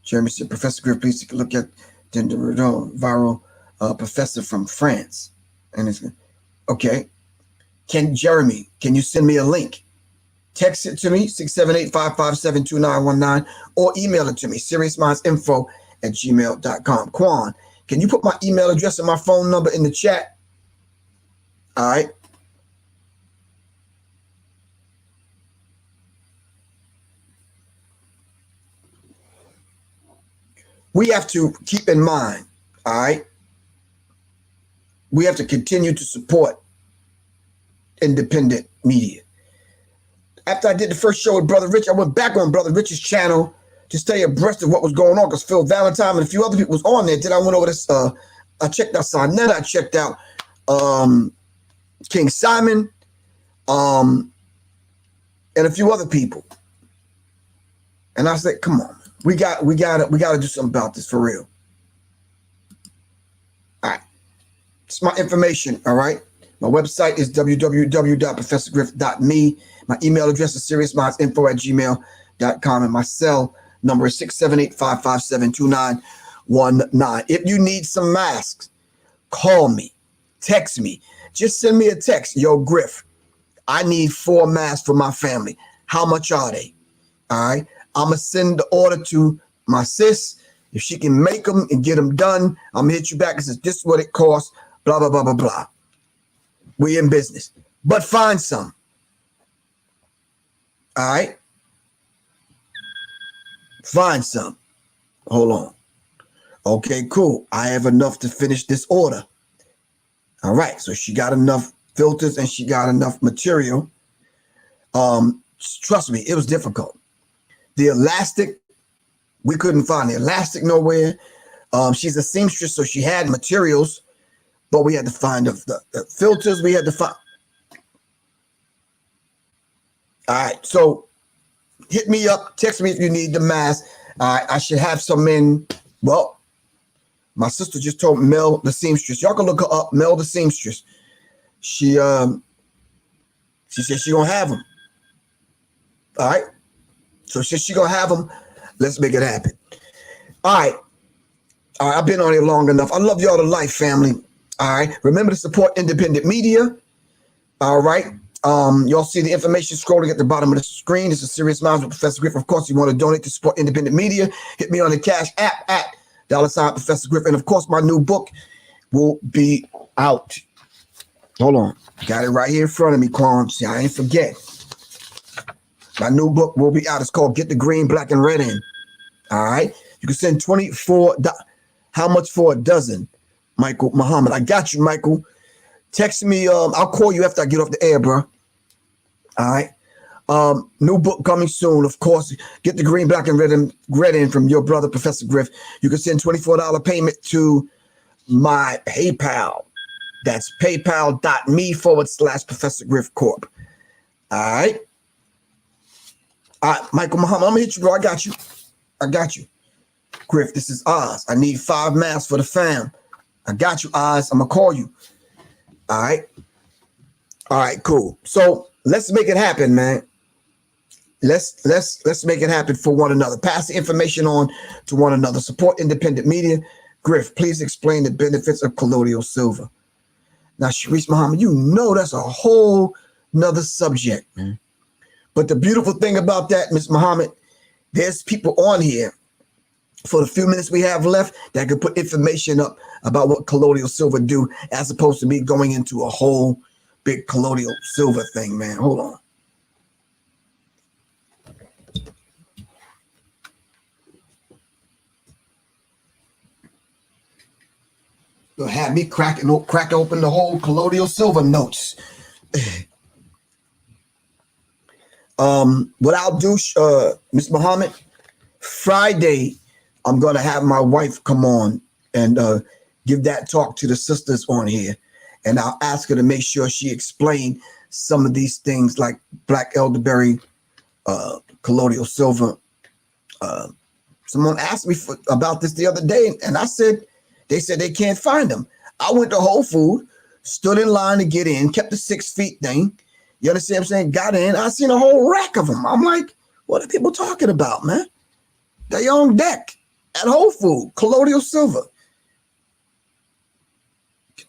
S1: Jeremy said, Professor Griff, please take a look at the viral professor from France. And it's okay. Jeremy, can you send me a link? Text it to me, 678-557-2919, or email it to me, seriousmindsinfo@gmail.com. Quan, can you put my email address and my phone number in the chat? All right. We have to keep in mind, all right, we have to continue to support independent media. After I did the first show with Brother Rich, I went back on Brother Rich's channel to stay abreast of what was going on because Phil Valentine and a few other people was on there. Then I went over this, I checked out Sonetta, I checked out King Simon, and a few other people. And I said, come on, we got to do something about this for real. All right. It's my information, all right? My website is www.professorgriff.me. My email address is seriousmindsinfo@gmail.com. And my cell number is 678-557-2919. If you need some masks, call me, text me. Just send me a text. Yo, Griff, I need 4 masks for my family. How much are they? All right. I'm going to send the order to my sis. If she can make them and get them done, I'm going to hit you back and say, this is what it costs, blah, blah, blah, blah, blah. We in business, but find some. All right. Find some. Hold on. Okay, cool. I have enough to finish this order. All right. So she got enough filters and she got enough material. Trust me, it was difficult. The elastic, we couldn't find the elastic nowhere. She's a seamstress, so she had materials. But we had to find the filters. We had to find. All right. So hit me up. Text me if you need the mask. I should have some in. Well, my sister just told Mel the seamstress. Y'all can look her up. Mel the seamstress. She said she gonna have them. All right. So she gonna have them. Let's make it happen. All right. All right. I've been on here long enough. I love y'all to life, family. All right. Remember to support independent media. All right. Y'all see the information scrolling at the bottom of the screen. This is Sirius Mindz with Professor Griff. Of course, you want to donate to support independent media. Hit me on the Cash App at $Professor Griff. And of course, my new book will be out Hold on. Got it right here in front of me, Quan. See, I ain't forget. My new book will be out. It's called Get the Green, Black, and Red In. All right. You can send 24. How much for a dozen? Michael Muhammad. I got you, Michael. Text me. I'll call you after I get off the air, bro. All right. New book coming soon. Of course, Get the Green, Black, and Red In from your brother, Professor Griff. You can send $24 payment to my PayPal. That's paypal.me/Professor Griff Corp. All right. All right, Michael Muhammad, I'm gonna hit you, bro. I got you. Griff, this is Oz. I need 5 masks for the fam. I got you, Oz. I'm gonna call you. All right. All right, cool. So let's make it happen, man. Let's make it happen for one another. Pass the information on to one another. Support independent media. Griff, please explain the benefits of colloidal silver. Now, Sirius Muhammad, you know that's a whole nother subject, man. But the beautiful thing about that, Ms. Muhammad, there's people on here for the few minutes we have left that can put information up about what colloidal silver do, as opposed to me going into a whole big colloidal silver thing, man. Hold on. You'll have me crack open the whole colloidal silver notes. What I'll do, Ms. Muhammad, Friday, I'm going to have my wife come on and give that talk to the sisters on here. And I'll ask her to make sure she explain some of these things like black elderberry, colloidal silver. Someone asked me about this the other day, and I said, they said they can't find them. I went to Whole Foods, stood in line to get in, kept the 6 feet thing. You understand what I'm saying? Got in. I seen a whole rack of them. I'm like, what are people talking about, man? They on deck at Whole Foods, colloidal silver.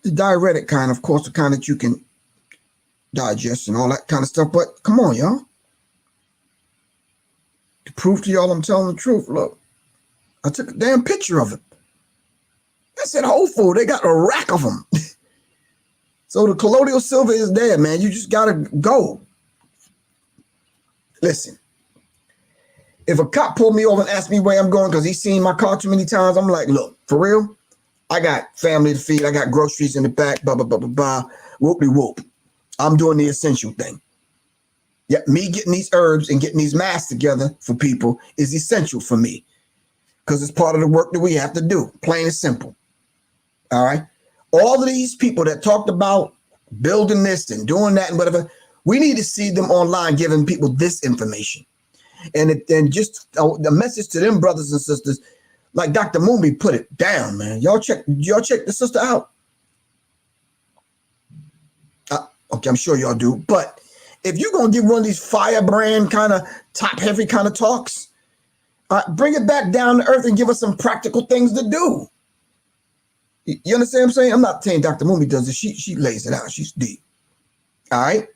S1: The diuretic kind, of course, the kind that you can digest and all that kind of stuff. But come on, y'all. To prove to y'all I'm telling the truth, look. I took a damn picture of it. I said Whole Foods, they got a rack of them. So the colloidal silver is there, man. You just got to go. Listen, if a cop pulled me over and asked me where I'm going because he's seen my car too many times, I'm like, look, for real, I got family to feed. I got groceries in the back, blah, blah, blah, blah, blah, whoop-de-whoop. I'm doing the essential thing. Yeah, me getting these herbs and getting these masks together for people is essential for me because it's part of the work that we have to do, plain and simple. All right? All of these people that talked about building this and doing that and whatever, we need to see them online giving people this information. And just the message to them brothers and sisters, like Dr. Moonby put it down, man. Y'all check the sister out. Okay, I'm sure y'all do. But if you're going to give one of these firebrand kind of top heavy kind of talks, bring it back down to earth and give us some practical things to do. You understand what I'm saying? I'm not saying Dr. Moonby does it. She lays it out. She's deep. All right.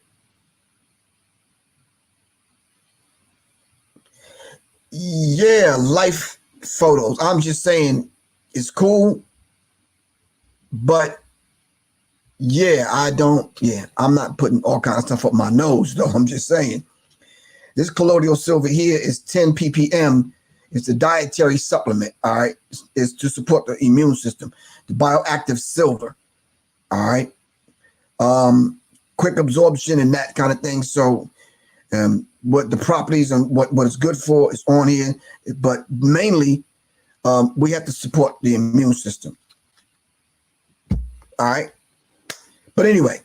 S1: Yeah, life photos. I'm just saying it's cool. But yeah, I'm not putting all kinds of stuff up my nose, though. I'm just saying. This colloidal silver here is 10 ppm. It's a dietary supplement, all right? It's to support the immune system. The bioactive silver, all right? Quick absorption and that kind of thing. So what the properties and what it's good for is on here. But mainly, we have to support the immune system. All right? But anyway,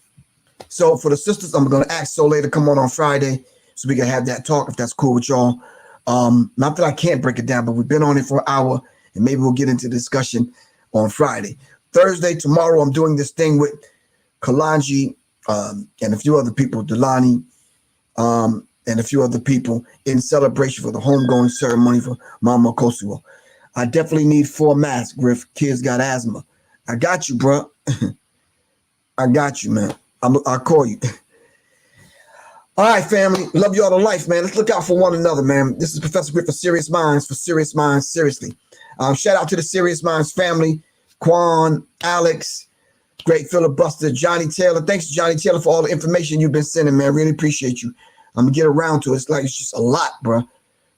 S1: so for the sisters, I'm going to ask Soleil to come on Friday so we can have that talk, if that's cool with y'all. Not that I can't break it down, but we've been on it for an hour, and maybe we'll get into discussion on Friday. Thursday, tomorrow, I'm doing this thing with Kalanji and a few other people, Delani, and a few other people in celebration for the homegoing ceremony for Mama Kosuo. I definitely need 4 masks, Griff. Kids got asthma. I got you, bro. I got you, man. I'll call you. All right, family. Love you all to life, man. Let's look out for one another, man. This is Professor Griff for Sirius Mindz, Seriously. Shout out to the Sirius Mindz family, Quan, Alex, Great filibuster, Johnny Taylor. Thanks, Johnny Taylor, for all the information you've been sending, man. Really appreciate you. I'm gonna get around to it. It's just a lot, bro.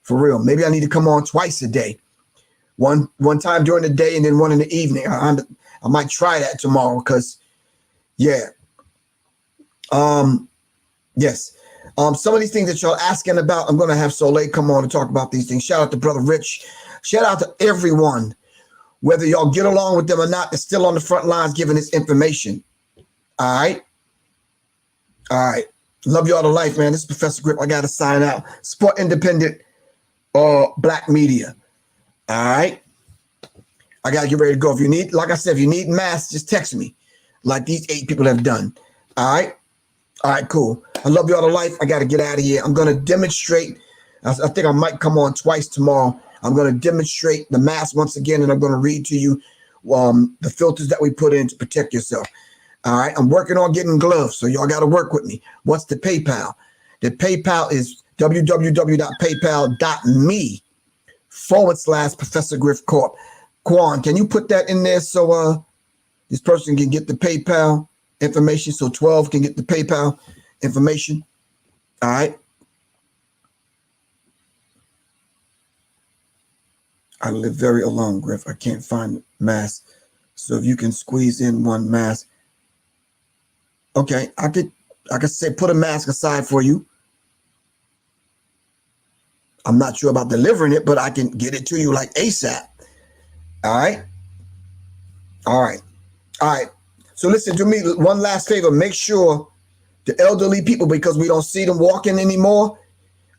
S1: For real. Maybe I need to come on twice a day. One time during the day and then one in the evening. I might try that tomorrow because, yeah. Yes. Some of these things that y'all asking about, I'm gonna have Soleil come on and talk about these things. Shout out to Brother Rich. Shout out to everyone, whether y'all get along with them or not, they're still on the front lines giving this information. All right. All right. Love y'all to life, man. This is Professor Griff. I gotta sign out. Support independent black media. All right. I gotta get ready to go. If you need, like I said, if you need masks, just text me, like these 8 people have done. All right. All right, cool. I love y'all to life. I gotta get out of here. I'm gonna demonstrate. I think I might come on twice tomorrow. I'm gonna demonstrate the mask once again, and I'm gonna read to you the filters that we put in to protect yourself. All right. I'm working on getting gloves, so y'all gotta work with me. What's the PayPal? The PayPal is www.paypal.me/Professor Griff Corp. Quan, can you put that in there so this person can get the PayPal information, so 12 can get the PayPal information? All right. I live very alone, Griff. I can't find mask. So if you can squeeze in one mask. Okay, I could say put a mask aside for you. I'm not sure about delivering it, but I can get it to you like ASAP. All right. All right. All right. So listen to me. One last favor. Make sure the elderly people, because we don't see them walking anymore,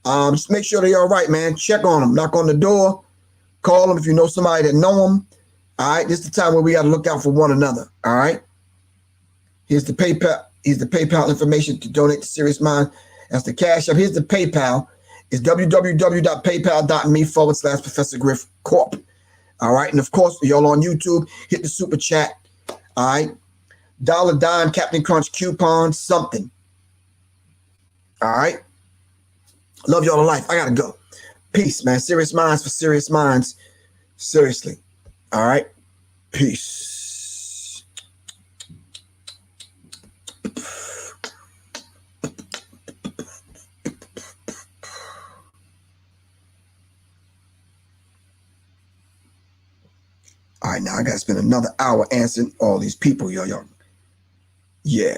S1: just make sure they're all right, man. Check on them. Knock on the door. Call them if you know somebody that know them. All right. This is the time where we got to look out for one another. All right. Here's the PayPal. Here's the PayPal information to donate to Sirius Mindz. That's the Cash App. Here's the PayPal. It's www.paypal.me/Professor Griff Corp. All right. And of course, y'all on YouTube, hit the super chat. All right. Dollar dime, Captain Crunch coupon, something. All right. Love y'all to life. I got to go. Peace, man. Sirius Mindz for Sirius Mindz. Seriously. All right. Peace. All right, now I got to spend another hour answering all these people, y'all. Yeah,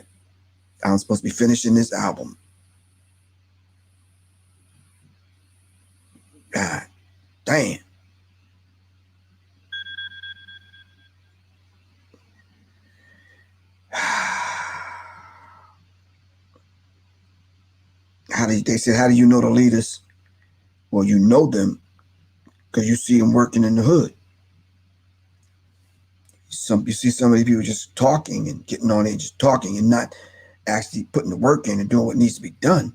S1: I'm supposed to be finishing this album. God damn. They said, how do you know the leaders? Well, you know them because you see them working in the hood. You see some of these people just talking and getting on there, just talking and not actually putting the work in and doing what needs to be done.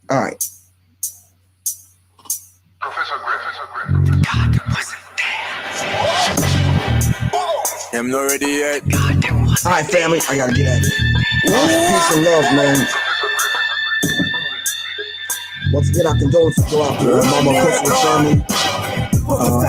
S1: All right.
S3: Professor Griff.
S10: God, there wasn't there. I'm not ready yet. God, there wasn't.
S1: All right, family. I got to get at it. Peace and love, man. Once again, our condolences go out to Mama Christmas family.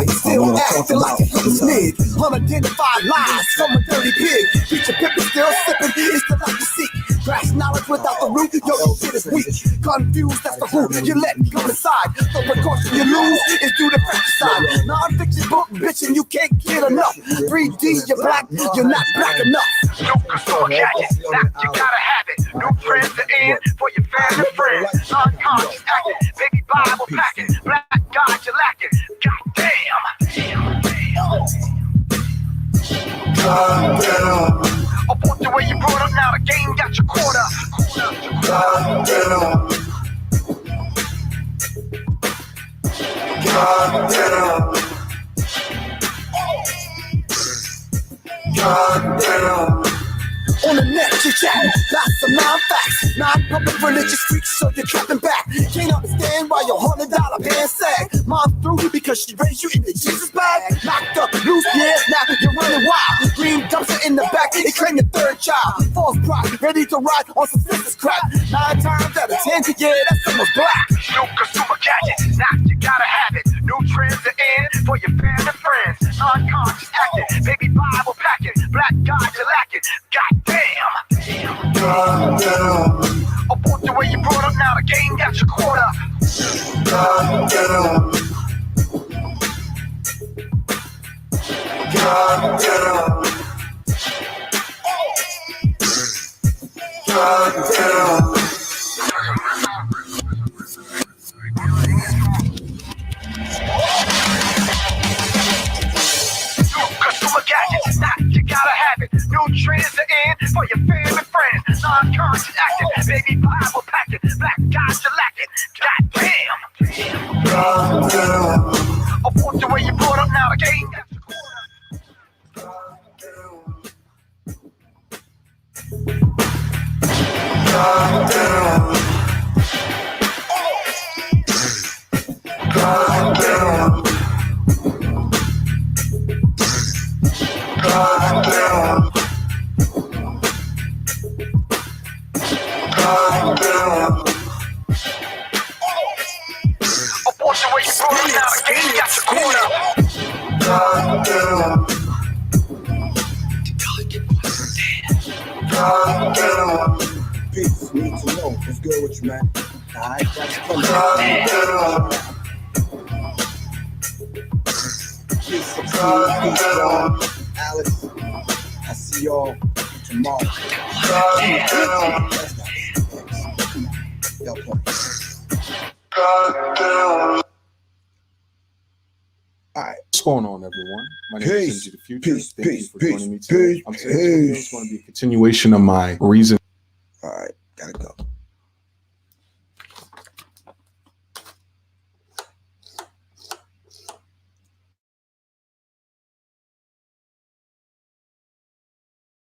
S11: Still acting like a snitch. Unidentified lies from a dirty pig. Feature pimpin' still sippin'. It's the life you seek. Crash knowledge without the root. Your shit is weak. Confused, that's the who. You let go aside. The precaution you lose is due to fratricide. Non-fiction book, bitchin', you can't get enough. 3D, you're black, you're not black enough.
S3: No control gadget, now you gotta have it. No friends to end for your family friends. Unconscious acting, baby Bible packing. Black God, you're lacking. God damn. I want the way you brought up, now the game got your caught up.
S11: On the net, you chat, lots of non-facts, non-public religious freaks, so you're trapping back. Can't understand why your $100 band sag. Mom threw you because she raised you in the Jesus bag. Locked up, loose, yeah, now you're running wild. Green dumpster in the back, they claim your third child. False pride, ready to ride on some sisters crap. 9 times out of 10, yeah, that's almost black.
S3: No consumer gadget, now you gotta have it. No for your family friends. Unconscious acting, baby Bible packing, black God you lacking. Goddamn. Abort the way you brought up, now the game got your caught up. Consumer gadgets, now you gotta have it. New trends are in for your family friends. Non-conscious acting, baby Bible packing, black guys you lacking. Goddamn. Abort the way you brought up, now the game got your Abort the way you brought up, now the game got your caught up.
S1: Peace, need to know what's good with you, man. Alright, that's coming. Peace, y'all. Alex, I see y'all tomorrow. Y'all play. Alright.
S12: What's going on, everyone? My name is Kenji the Future. Thank you for joining me today. I'm saying it's going to be a continuation of my reason.
S1: Alright, gotta go.